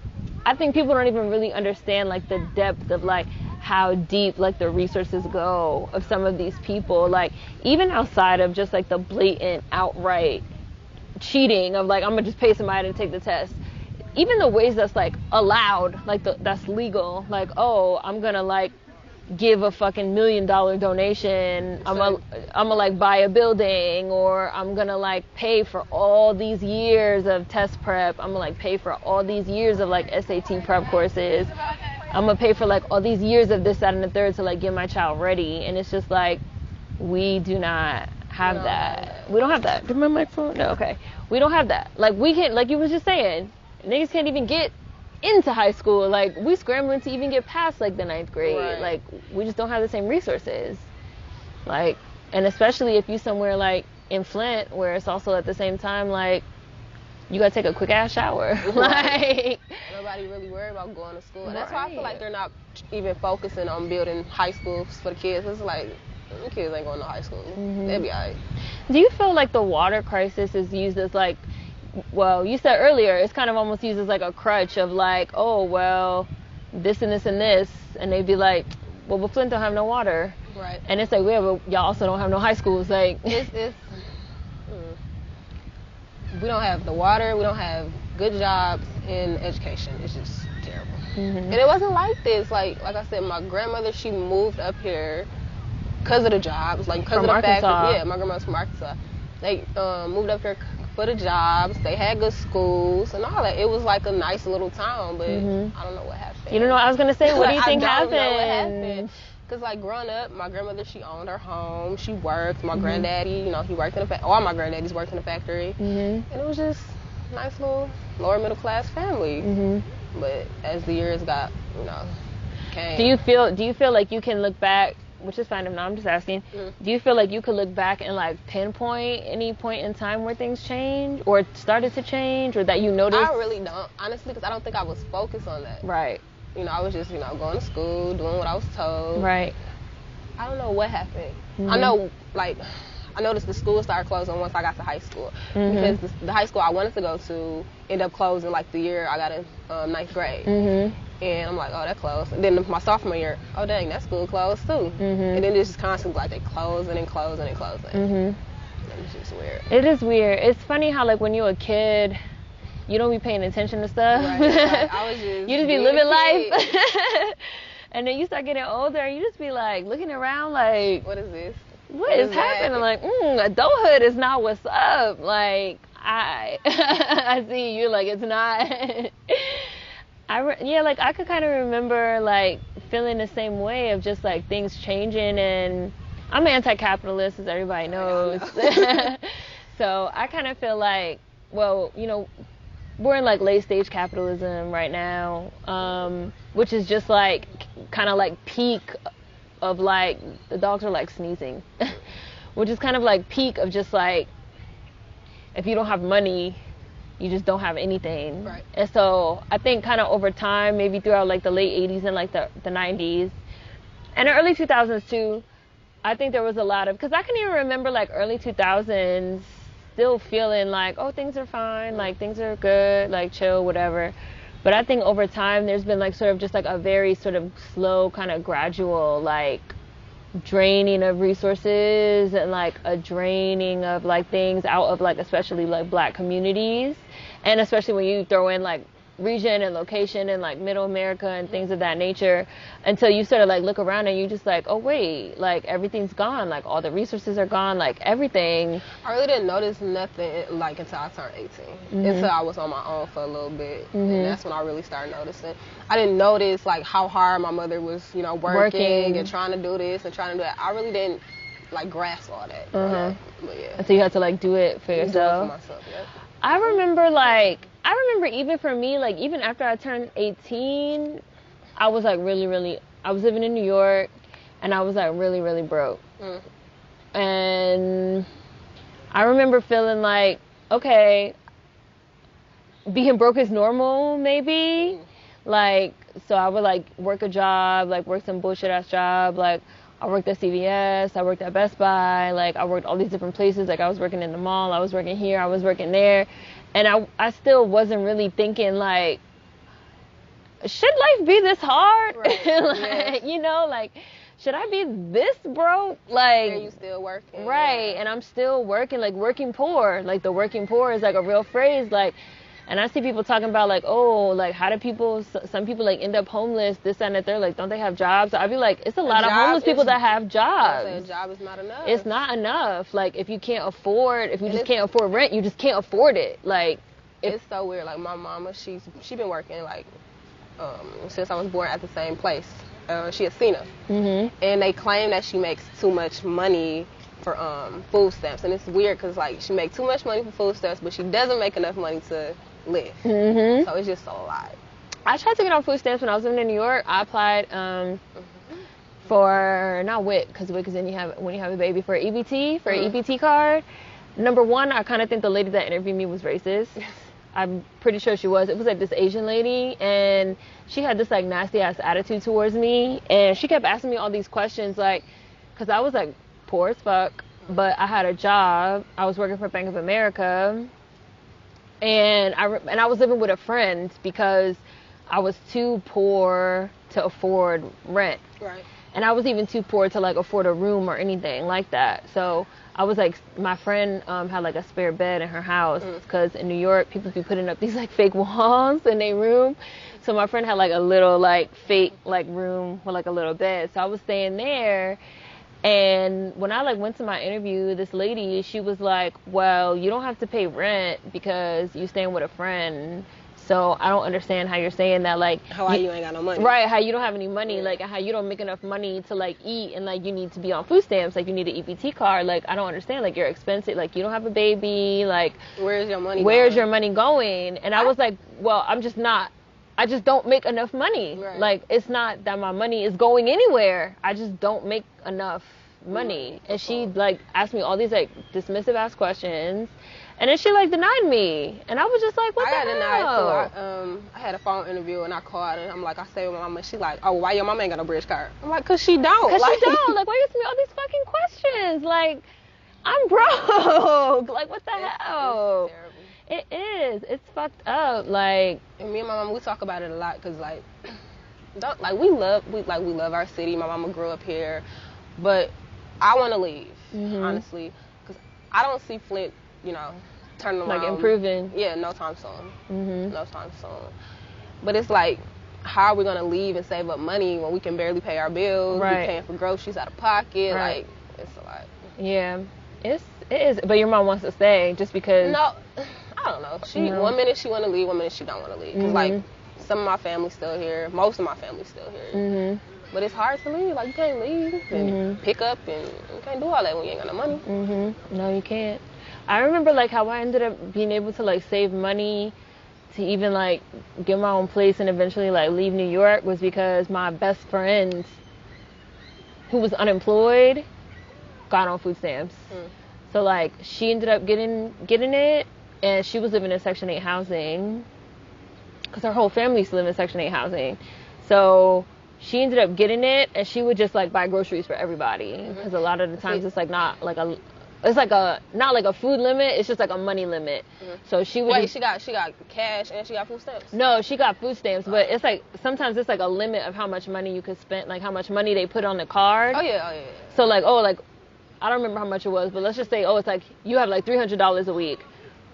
I think people don't even really understand like the depth of like how deep like the resources go of some of these people, like even outside of just like the blatant outright cheating of like, I'm gonna just pay somebody to take the test. Even the ways that's like allowed, like that's legal, like, oh, I'm gonna like give a fucking $1 million donation, I'm gonna like buy a building, or I'm gonna like pay for all these years of test prep, I'm gonna like pay for all these years of like SAT prep courses, I'm gonna pay for like all these years of this, that, and the third to like get my child ready. And it's just like, we do not have that. We don't have that. Did my microphone? No, okay. We don't have that. Like, we can't, like you was just saying, niggas can't even get into high school. Like, we scrambling to even get past like the 9th grade. Right. Like, we just don't have the same resources. Like, and especially if you somewhere like in Flint, where it's also at the same time like you gotta take a quick ass shower. Like, nobody really worried about going to school. And that's why I feel like they're not even focusing on building high schools for the kids. It's like, the kids ain't going to high school. They'll be alright. Do you feel like the water crisis is used as like, well, you said earlier, it's kind of almost used as like a crutch of like, oh, well, this and this and this, and they'd be like, well, but Flint don't have no water. Right. And it's like, yeah, but y'all also don't have no high schools. Like, we don't have the water, we don't have good jobs in education. It's just terrible. And it wasn't like this. Like I said, my grandmother, she moved up here because of the jobs, like because of the fact that, yeah, my grandmother's from Arkansas. They moved up here for the jobs. They had good schools and all that. It was like a nice little town, but I don't know what happened. You don't know what I was gonna say? What do you think happened? I don't know what happened. Cause like growing up, my grandmother, she owned her home. She worked. My granddaddy, you know, he worked in a factory. All my granddaddies worked in a factory, and it was just a nice little lower middle class family. But as the years got, you know, came. Do you feel like you can look back? Which is fine if not, I'm just asking. Do you feel like you could look back and like pinpoint any point in time where things changed or started to change, or that you noticed? I really don't, honestly, because I don't think I was focused on that. Right. You know, I was just, you know, going to school, doing what I was told. Right. I don't know what happened. I know, like, I noticed the school started closing once I got to high school. Because the high school I wanted to go to ended up closing like the year I got in 9th grade. And I'm like, oh, that closed. And then my sophomore year, oh, dang, that school closed too. And then it's just constantly like they closing and closing and closing. It's just weird. It is weird. It's funny how like when you're a kid, you don't be paying attention to stuff. Right. Like, I was just you just be living life. And then you start getting older and you just be like looking around like, what is this? What is happening? Like, adulthood is not what's up. Like, I see you. Like, it's not. Like, I could kind of remember, like, feeling the same way of just, like, things changing. And I'm anti-capitalist, as everybody knows. So I kind of feel like, well, you know, we're in, like, late-stage capitalism right now, which is just, like, kind of, like, peak of like, the dogs are like sneezing, which is kind of like peak of just like, if you don't have money, you just don't have anything. Right. And so I think kind of over time, maybe throughout like the late 80s and like the 90s and the early 2000s too, I think there was a lot of, because I can even remember like early 2000s still feeling like, oh, things are fine, like things are good, like chill, whatever. But I think over time, there's been like sort of just like a very sort of slow kind of gradual like draining of resources and like a draining of like things out of like especially like black communities. And especially when you throw in like region and location in like middle America and things of that nature, until you sort of like look around and you just like, oh wait, like everything's gone, like all the resources are gone, like everything. I really didn't notice nothing like until I turned 18, until I was on my own for a little bit, and that's when I really started noticing. I didn't notice like how hard my mother was, you know, working and trying to do this and trying to do that. I really didn't like grasp all that. But yeah. And so you had to like do it for yourself. Do it for myself, yeah. I remember even for me, like even after I turned 18, I was like really, I was living in New York and I was like really broke. And I remember feeling like, okay, being broke is normal maybe. Like, so I would like work a job, like work some bullshit ass job, like I worked at CVS, I worked at Best Buy, like I worked all these different places, like I was working in the mall, I was working here, I was working there, and I still wasn't really thinking like, should life be this hard? Right. Like, you know, like, should I be this broke? Like, and you still working. Right, and I'm still working, like working poor, like the working poor is like a real phrase, like. And I see people talking about, like, oh, like, how do people, some people, like, end up homeless, this, that, and the third, like, don't they have jobs? So I'd be like, it's a lot of homeless people that have jobs. A job is not enough. It's not enough. Like, if you can't afford, if you just can't afford rent, you just can't afford it. Like, it's so weird. Like, my mama, she been working, like, since I was born at the same place. She a senior. And they claim that she makes too much money for food stamps. And it's weird because, like, she makes too much money for food stamps, but she doesn't make enough money to live. So it's just a lot. I tried to get on food stamps when I was living in New York. I applied for, not WIC, because WIC is when you have a baby, for EBT, for an EBT card. Number one, I kind of think the lady that interviewed me was racist. I'm pretty sure she was. It was like this Asian lady, and she had this like nasty ass attitude towards me, and she kept asking me all these questions, like, because I was like poor as fuck, but I had a job. I was working for Bank of America. And I was living with a friend because I was too poor to afford rent. Right. And I was even too poor to like afford a room or anything like that. So I was like, my friend had like a spare bed in her house because in New York people be putting up these like fake walls in their room. So my friend had like a little like fake like room with like a little bed. So I was staying there. And when I like went to my interview, this lady, she was like, well, you don't have to pay rent because you're staying with a friend. So I don't understand how you're saying that, like, how you ain't got no money. Right, how you don't have any money, like how you don't make enough money to like eat, and like you need to be on food stamps, like you need an EBT card. Like, I don't understand, like you're expensive, like you don't have a baby, like where's your money going? And I was like, well, I just don't make enough money. Right. Like, it's not that my money is going anywhere. I just don't make enough money. And she, like, asked me all these, like, dismissive ass questions. And then she, like, denied me. And I was just like, what the hell? I got denied, too. I had a phone interview, and I called, and I'm like, I stay with my mama. She like, oh, why your mama ain't got no bridge card? I'm like, because she don't. Because she don't. Like, why you ask me all these fucking questions? Like, I'm broke. Like, what the hell? It's terrible. It is. It's fucked up. Like, and me and my mama, we talk about it a lot because like, we love our city. My mama grew up here, but I want to leave, honestly, because I don't see Flint, you know, turning around, like improving. Yeah, no time soon. No time soon. But it's like, how are we gonna leave and save up money when we can barely pay our bills? Right. We paying for groceries out of pocket. Right. Like, it's a lot. Yeah, it is. But your mom wants to stay just because. No. I don't know. One minute she want to leave, one minute she don't want to leave. Cause like some of my family's still here, most of my family's still here. But it's hard to leave. Like, you can't leave and pick up, and you can't do all that when you ain't got no money. No, you can't. I remember like how I ended up being able to like save money to even like get my own place and eventually like leave New York was because my best friend, who was unemployed, got on food stamps. So like she ended up getting it. And she was living in Section 8 housing because her whole family used to live in Section 8 housing. So she ended up getting it, and she would just like buy groceries for everybody because a lot of the times it's like not like not like a food limit. It's just like a money limit. So she would. Wait, she got cash and she got food stamps? No, she got food stamps, but it's like sometimes it's like a limit of how much money you could spend, like how much money they put on the card. Oh yeah. So like I don't remember how much it was, but let's just say it's like you have like $300 a week.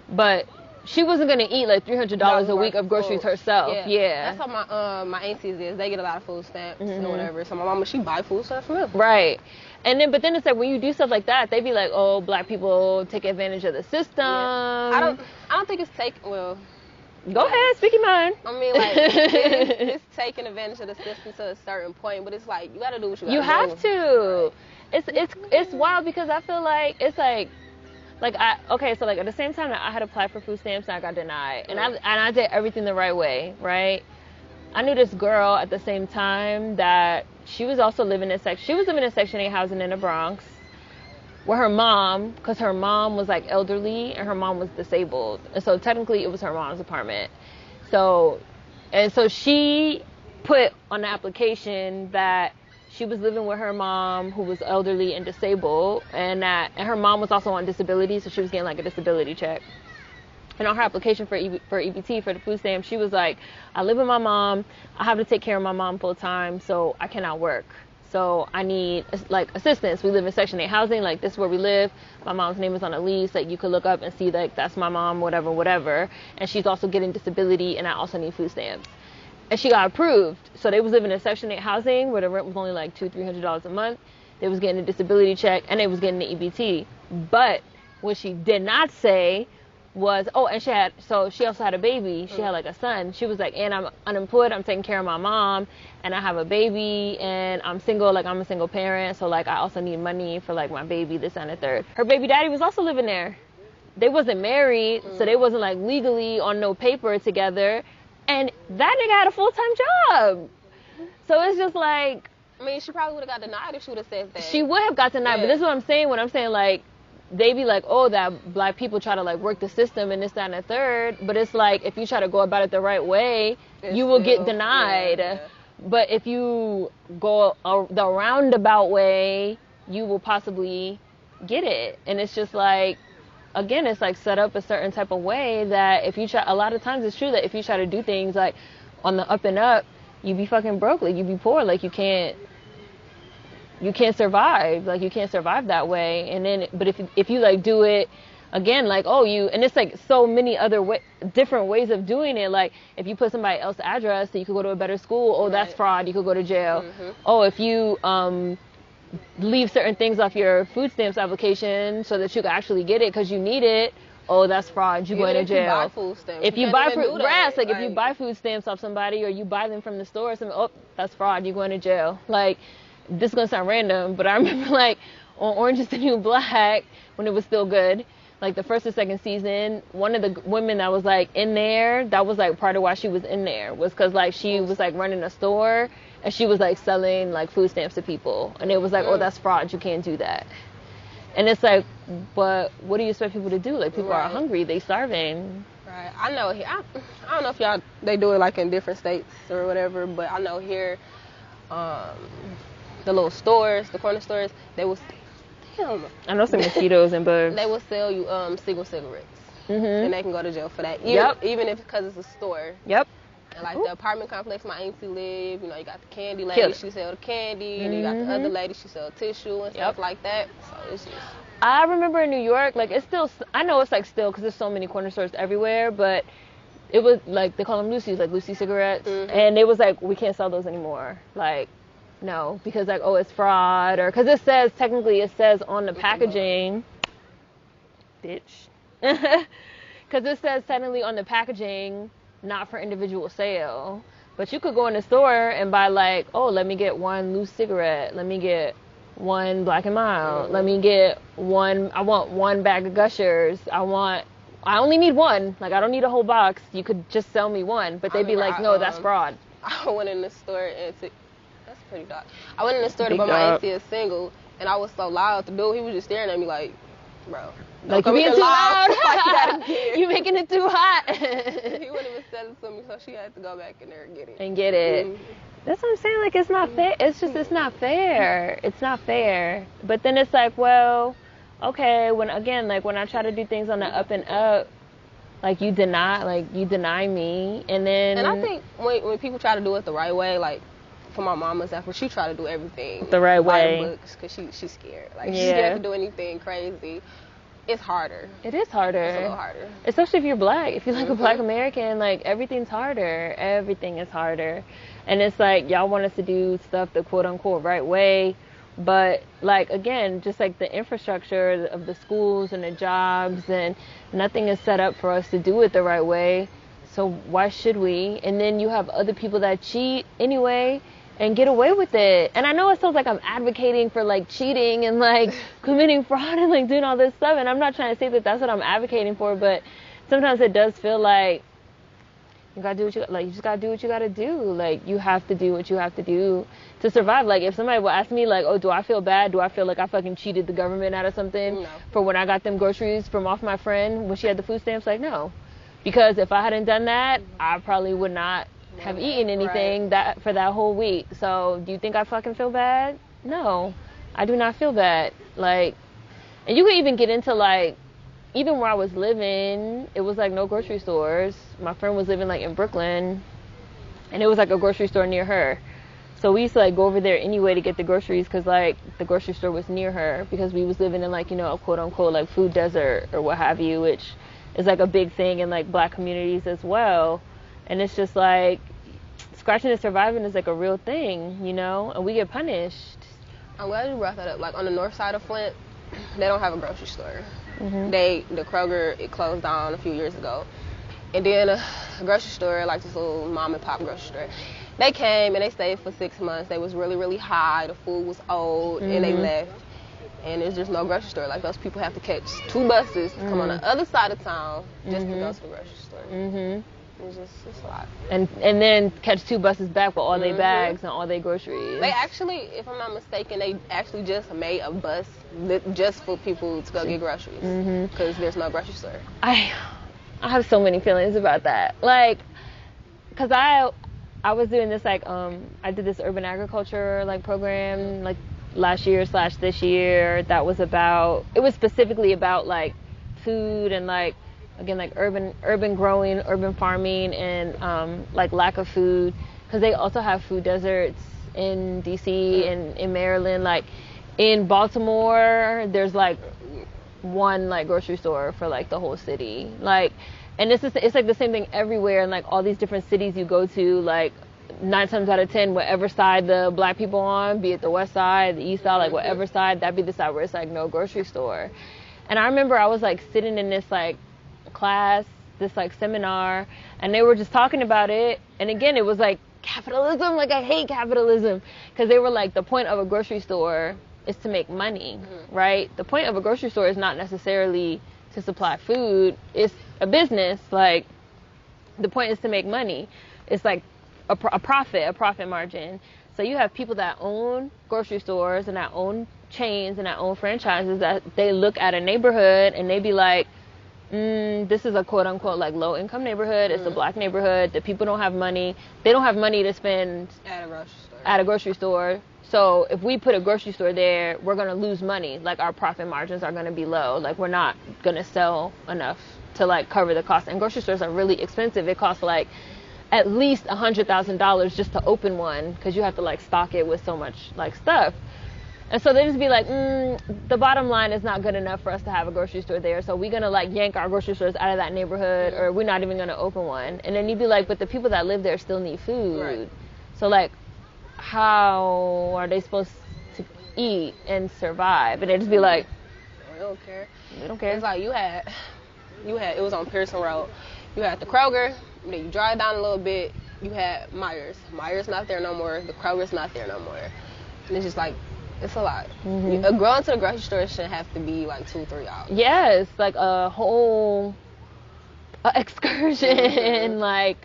But she wasn't gonna eat like $300 a week of groceries herself. Yeah. That's how my aunties is. They get a lot of food stamps and whatever. So my mama, she buy food stamps from them. Right. But then it's like when you do stuff like that, they be like, oh, black people take advantage of the system. Yeah. I don't think it's Go ahead, speak your mind. I mean, like, it's taking advantage of the system to a certain point, but it's like, you gotta do what you gotta do. You have to. It's wild because I feel like it's like so like at the same time that I had applied for food stamps and I got denied, and I did everything the right way, right? I knew this girl at the same time that she was also living in Section 8 housing in the Bronx with her mom, because her mom was like elderly and her mom was disabled, and so technically it was her mom's apartment. So she put on the application that she was living with her mom who was elderly and disabled, and her mom was also on disability, so she was getting like a disability check. And on her application for EBT, for the food stamp, she was like, I live with my mom, I have to take care of my mom full time, so I cannot work. So I need like assistance. We live in Section 8 housing, like this is where we live. My mom's name is on a lease, like you could look up and see like that's my mom, whatever. And she's also getting disability, and I also need food stamps. And she got approved. So they was living in Section 8 housing where the rent was only like $200-$300 a month. They was getting a disability check and they was getting the EBT. But what she did not say was, and she also had a baby. She had like a son. She was like, and I'm unemployed, I'm taking care of my mom, and I have a baby, and I'm single, like I'm a single parent, so like I also need money for like my baby, this and the third. Her baby daddy was also living there. They wasn't married, so they wasn't like legally on no paper together, and that nigga had a full-time job. So it's just like, I mean, she probably would have got denied if she would have said that. She would have got denied, but this is what I'm saying when I'm saying like, they be like, oh, that black people try to like work the system and this, that, and the third. But it's like, if you try to go about it the right way, you will get denied. Yeah. But if you go the roundabout way, you will possibly get it. And it's just like, again, it's like set up a certain type of way that if you try, a lot of times it's true that if you try to do things like on the up and up, you be fucking broke, like you be poor, like you can't survive, like you can't survive that way. And then, but if you like do it again, like, and it's like so many other different ways of doing it. Like if you put somebody else's address so you could go to a better school, that's fraud, you could go to jail. If you leave certain things off your food stamps application so that you can actually get it because you need it, that's fraud, you go to jail. If you buy food stamps, if you buy if you buy food stamps off somebody or you buy them from the store, that's fraud, you're going to jail. Like, this is going to sound random, but I remember like on Orange is the New Black, when it was still good, like the first or second season, one of the women that was like in there, that was like part of why she was in there, was because like she was like running a store and she was like selling like food stamps to people, and it was like, that's fraud, you can't do that. And it's like, but what do you expect people to do? Like, people are hungry, they starving. Right. I know here, I don't know if they do it like in different states or whatever, but I know here, the little stores, the corner stores, they will, I know some mosquitoes and bugs. They will sell you single cigarettes, and they can go to jail for that. Even if because it's a store. Yep. And like the apartment complex my auntie live, you got the candy lady, she sell the candy, and then you got the other lady, she sell tissue and stuff like that. So it's just. I remember in New York, like it's still, I know it's like still because there's so many corner stores everywhere, but it was like, they call them Lucy's, like Lucy cigarettes, and it was like, we can't sell those anymore. Like, no, because like, it's fraud, or because technically it says on the packaging, bitch, because it says technically on the packaging, not for individual sale, but you could go in the store and buy like, let me get one loose cigarette, let me get one Black and Mild, let me get one, I want one bag of Gushers, I only need one, like I don't need a whole box, you could just sell me one, but they'd be like, no, that's fraud. I went in the store and that's pretty dark. I went in the store to buy my auntie a single, and I was so loud. The dude, he was just staring at me like, bro, like you being too loud. You making it too hot. He wouldn't even sell it to me, so she had to go back in there and get it. That's what I'm saying. Like, it's not fair. It's not fair. It's not fair. But then it's like, well, okay. When I try to do things on the up and up, like you deny me, and then. And I think when people try to do it the right way, like. For my mama's effort, she tried to do everything the right way, because she's scared. Like she's scared to do anything crazy. it's harder. It is harder. It's a little harder. Especially if you're black. If you're like a black American, like everything's harder. Everything is harder. And it's like y'all want us to do stuff the quote unquote right way. But like again, just like the infrastructure of the schools and the jobs, and nothing is set up for us to do it the right way. So why should we? And then you have other people that cheat anyway and get away with it. And I know it sounds like I'm advocating for like cheating and like committing fraud and like doing all this stuff, and I'm not trying to say that that's what I'm advocating for, but sometimes it does feel like you gotta do what you just gotta do what you gotta do. Like you have to do what you have to do to survive. Like if somebody will ask me like, oh, do I feel bad? Do I feel like I fucking cheated the government out of something for when I got them groceries from off my friend when she had the food stamps? Like no, because if I hadn't done that, I probably would not have eaten anything that for that whole week. So do you think I fucking feel bad? No, I do not feel bad. Like, and you could even get into like, even where I was living, it was like no grocery stores. My friend was living like in Brooklyn, and it was like a grocery store near her. So we used to like go over there anyway to get the groceries, because like the grocery store was near her, because we was living in like, you know, a quote unquote like food desert or what have you, which is like a big thing in like black communities as well. And it's just like scratching and surviving is like a real thing, you know, and we get punished. I'm glad you brought that up. Like on the north side of Flint, they don't have a grocery store. The Kroger, it closed down a few years ago. And then a grocery store, like this little mom and pop grocery store, they came and they stayed for 6 months. They was really, really high. The food was old, and they left. And there's just no grocery store. Like those people have to catch 2 buses to come on the other side of town just to go to the grocery store. It's a lot. And then catch 2 buses back with all their bags and all their groceries. They actually, if I'm not mistaken, they actually just made a bus just for people to go get groceries, because there's no grocery store. I have so many feelings about that. Like, because I was doing this like I did this urban agriculture like program like last year / this year that was about, it was specifically about like food and like, again, like urban growing, urban farming, and like lack of food, because they also have food deserts in DC and in Maryland. Like in Baltimore, there's like 1 like grocery store for like the whole city. Like, and it's like the same thing everywhere in like all these different cities you go to. Like 9 times out of 10, whatever side the black people on, be it the west side, the east side, like whatever side, that'd be the side where it's like no grocery store. And I remember I was like sitting in this like class, this like seminar, and they were just talking about it. And again, it was like capitalism. Like I hate capitalism, because they were like, the point of a grocery store is to make money, right? The point of a grocery store is not necessarily to supply food. It's a business. Like the point is to make money. It's like a profit margin. So you have people that own grocery stores and that own chains and that own franchises, that they look at a neighborhood and they be like, this is a quote unquote like low income neighborhood. It's a black neighborhood. The people don't have money. They don't have money to spend at a grocery store. So if we put a grocery store there, we're going to lose money. Like our profit margins are going to be low. Like we're not going to sell enough to like cover the cost. And grocery stores are really expensive. It costs like at least $100,000 just to open one, because you have to like stock it with so much like stuff. And so they just be like, the bottom line is not good enough for us to have a grocery store there, so we're going to like yank our grocery stores out of that neighborhood, or we're not even going to open one. And then you'd be like, but the people that live there still need food. Right. So like, how are they supposed to eat and survive? And they just be like, we don't care. We don't care. It's like you had, it was on Pearson Road. You had the Kroger, and then you drive down a little bit, you had Myers. Myers not there no more. The Kroger's not there no more. And it's just like, it's a lot. Going to the grocery store shouldn't have to be like 2-3 hours. Yes, like a whole excursion. Like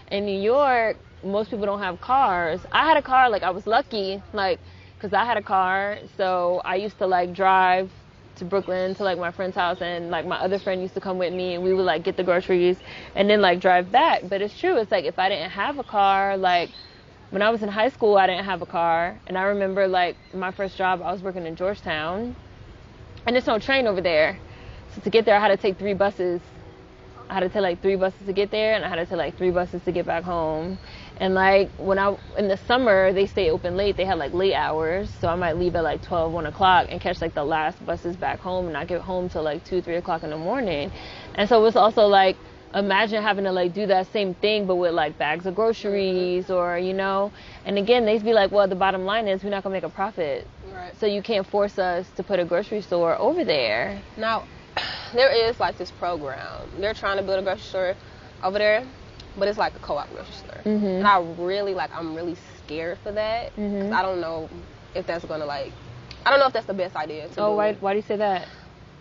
in New York, most people don't have cars. I had a car. Like I was lucky, like, because I had a car, so I used to like drive to Brooklyn to like my friend's house, and like my other friend used to come with me, and we would like get the groceries and then like drive back. But it's true, it's like if I didn't have a car, like when I was in high school, I didn't have a car. And I remember like my first job, I was working in Georgetown, and there's no train over there, so to get there I had to take 3 buses I had to take like 3 buses to get there, and I had to take like 3 buses to get back home. And like in the summer, they stay open late. They had like late hours, so I might leave at like 12, 1 o'clock and catch like the last buses back home, and not get home till like 2, 3 o'clock in the morning. And so it was also like, imagine having to like do that same thing but with like bags of groceries, or and again, they'd be like, well, the bottom line is we're not gonna make a profit, Right. so you can't force us to put a grocery store over there. Now, there is like this program. They're trying to build a grocery store over there, but it's like a co-op grocery store. And I'm really scared for that, because I don't know if that's gonna I don't know if that's the best idea to do. Why do you say that?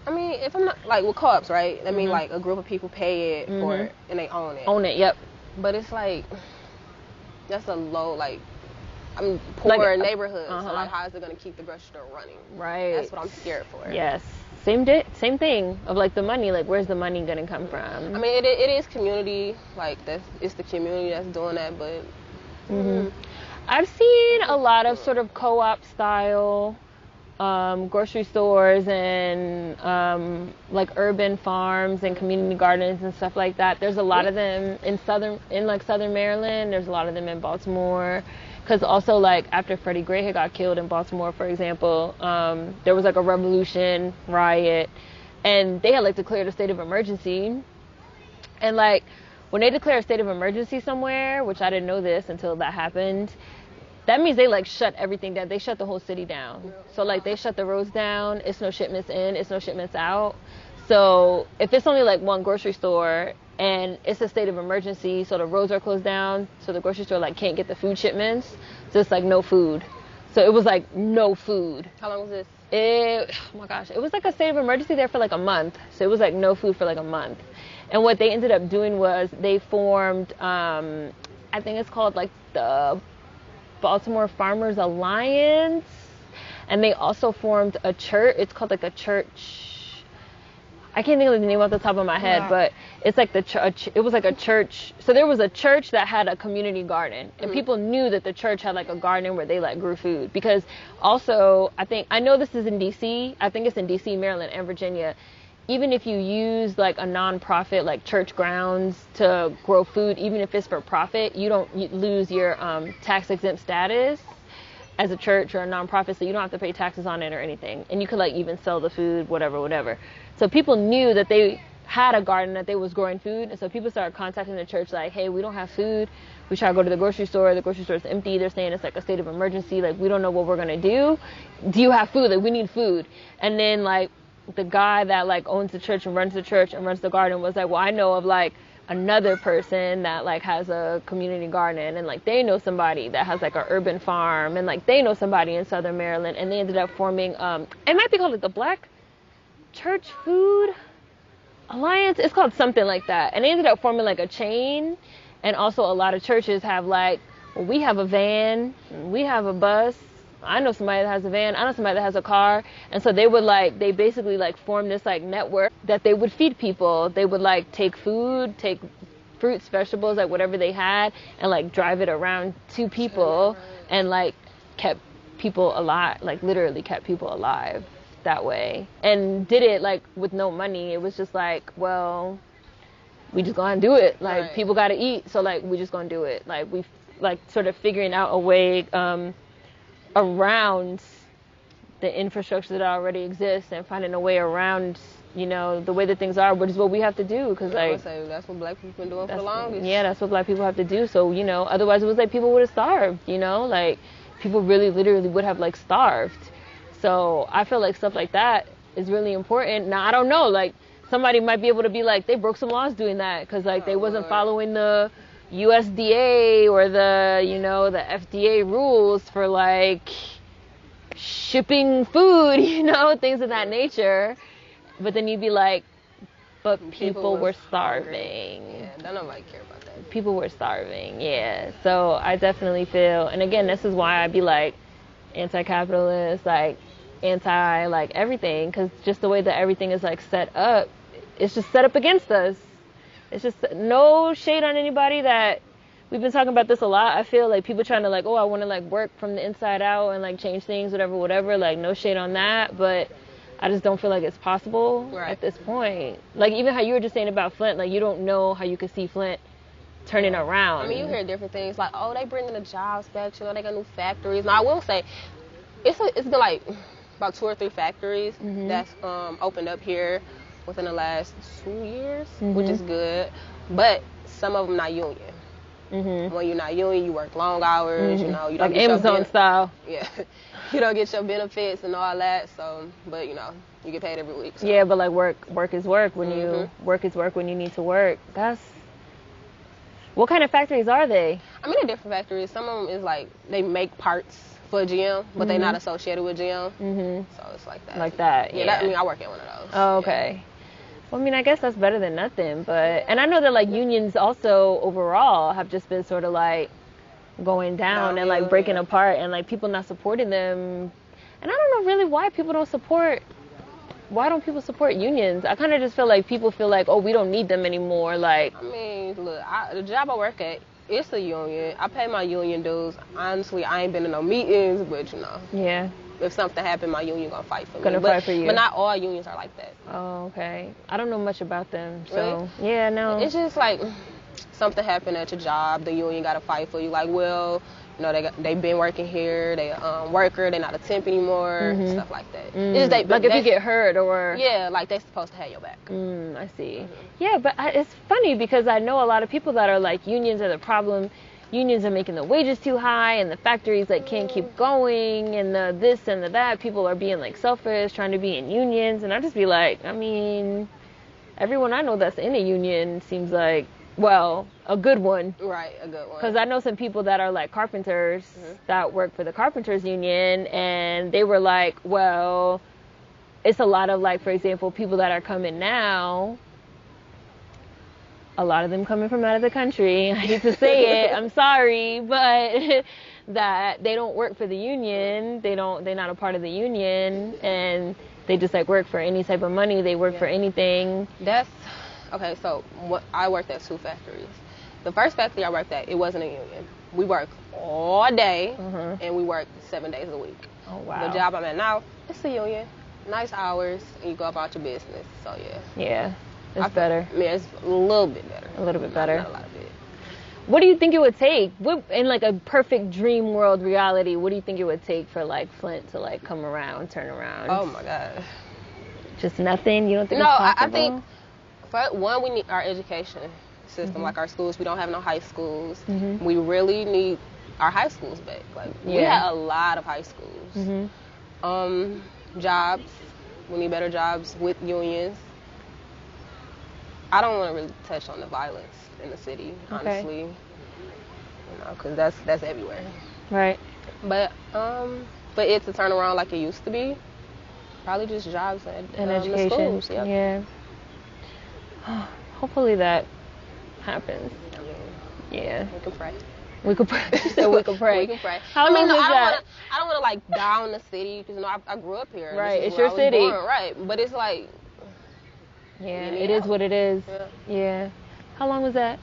I mean, if I'm not, like, with co-ops, right? I mean, like, a group of people pay it for it, and they own it. Own it, yep. But it's like, that's a low, like, I'm poor neighborhood, so, like, how is it going to keep the grocery store running? Right. That's what I'm scared for. Yes. Same thing of, like, the money. Like, where's the money going to come from? I mean, it is community. Like, it's the community that's doing that, but... I've seen a lot of sort of co-op style grocery stores and like urban farms and community gardens and stuff like that. There's a lot of them in southern Maryland. There's a lot of them in Baltimore, because also like after Freddie Gray had got killed in Baltimore, for example, there was like a revolution riot, and they had like declared a state of emergency. And like when they declare a state of emergency somewhere, which I didn't know this until that happened, that means they like shut everything down. They shut the whole city down. So like they shut the roads down. It's no shipments in. It's no shipments out. So if it's only like one grocery store and it's a state of emergency, so the roads are closed down, so the grocery store like can't get the food shipments. So it's like no food. So it was like no food. How long was this? Oh my gosh, it was like a state of emergency there for like a month. So it was like no food for like a month. And what they ended up doing was they formed, I think it's called like the Baltimore Farmers Alliance, and they also formed a church. It's called like a church. I can't think of the name off the top of my head, but it's like the church. It was like a church. So there was a church that had a community garden, and people knew that the church had like a garden where they like grew food. Because also, I know this is in DC. I think it's in DC, Maryland, and Virginia. Even if you use like a non-profit, like church grounds to grow food, even if it's for profit, you lose your tax exempt status as a church or a non-profit, so you don't have to pay taxes on it or anything. And you could like even sell the food, whatever. So people knew that they had a garden, that they was growing food, and so people started contacting the church like, hey, we don't have food. We try to go to the grocery store is empty. They're saying it's like a state of emergency. Like, we don't know what we're gonna do. Do you have food? Like, we need food. And then like the guy that like owns the church and runs the garden was like, well, I know of like another person that like has a community garden, and like they know somebody that has like an urban farm, and like they know somebody in Southern Maryland, and they ended up forming it might be called like the Black Church Food Alliance. It's called something like that. And they ended up forming like a chain. And also a lot of churches have like, well, we have a van, we have a bus. I know somebody that has a van. I know somebody that has a car. And so they basically like form this like network that they would feed people. They would like take food, take fruits, vegetables, like whatever they had, and like drive it around to people, and like kept people alive, like literally kept people alive that way. And did it like with no money. It was just like, well, we just gonna do it. Like people gotta eat. So like we just gonna do it. Like we like sort of figuring out a way around the infrastructure that already exists, and finding a way around, the way that things are, which is what we have to do. Because like that's what black people been doing for the longest. Yeah, that's what black people have to do. So otherwise it was like people would have starved. Like people really literally would have like starved. So I feel like stuff like that is really important. Now I don't know, like somebody might be able to be like they broke some laws doing that because like they wasn't following the USDA or the the FDA rules for like shipping food, things of that nature. But then you'd be like, but people were starving. Yeah, don't nobody care about that. People were starving, yeah. So I definitely feel, and again, this is why I'd be like anti-capitalist, like anti like everything, because just the way that everything is like set up, it's just set up against us. It's just no shade on anybody that we've been talking about this a lot. I feel like people trying to like, oh, I want to like work from the inside out and like change things, whatever. Like no shade on that. But I just don't feel like it's possible at this point. Like, even how you were just saying about Flint, like, you don't know how you could see Flint turning around. I mean, you hear different things, like, oh, they bringing the jobs back, you know, they got new factories. Now, I will say, it's been, like, about 2 or 3 factories that's opened up here within the last 2 years, which is good. But some of them not union. When you're not union, you work long hours, you know. You don't like Amazon style. Yeah. You don't get your benefits and all that, so, but, you know, you get paid every week. So. Yeah, but, like, work is work when you, work is work when you need to work. What kind of factories are they? I mean, they're different factories. Some of them is, like, they make parts for a GM, but they're not associated with GM. So it's like that. Like that, yeah. I mean, I work at one of those. Oh, okay. Yeah. Well, I mean, I guess that's better than nothing, but, and I know that, like, unions also overall have just been sort of, like, going down and, like, breaking apart and, like, people not supporting them. And I don't know really why people don't support, why don't people support unions? I kind of just feel like people feel like, oh, we don't need them anymore, like. I mean, look, the job I work at, it's a union. I pay my union dues. Honestly, I ain't been in no meetings, but, you know. Yeah. If something happened, my union gonna fight for me. Fight for you. But not all unions are like that. Oh, okay. I don't know much about them, so. Really? Yeah, no. It's just like something happened at your job, the union gotta fight for you. Like, well, you know, they been working here, they worker, they not a temp anymore, stuff like that. It's just like if you get hurt or. Yeah, like they supposed to have your back. I see. Yeah, but it's funny because I know a lot of people that are like, unions are the problem. Unions are making the wages too high, and the factories like can't keep going, and the this and the that. People are being like selfish, trying to be in unions, and I just be like, I mean, everyone I know that's in a union seems like, well, a good one. Right, a good one. Because I know some people that are like carpenters that work for the carpenters union, and they were like, well, it's a lot of like, for example, people that are coming now. A lot of them coming from out of the country. I hate to say it. I'm sorry, but that they don't work for the union. They're not a part of the union, and they just like work for any type of money. They work for anything. That's okay. So I worked at 2 factories. The first factory I worked at, it wasn't a union. We work all day, and we work 7 days a week. Oh wow. The job I'm at now, it's a union. Nice hours, and you go about your business. So yeah. Yeah. It's better. Yeah, it's a little bit better. A little bit better. Not a lot of it. What do you think it would take? In like a perfect dream world reality, what do you think it would take for like Flint to like come around, turn around? Oh my God. Just nothing? You don't think it's possible? I think, for one, we need our education system, like our schools. We don't have no high schools. We really need our high schools back. Like we had a lot of high schools. Jobs. We need better jobs with unions. I don't want to really touch on the violence in the city, honestly, you know, because that's everywhere. Right. But for it to turn around like it used to be, probably just jobs and education. The schools. Yep. Yeah. Hopefully that happens. I mean, yeah. we can pray. We could pray. So we could pray. We can pray. How long is that? I don't want to like down the city because you know I grew up here. Right. It's your city. Born, right. But it's like. Yeah, it is what it is. Yeah. How long was that?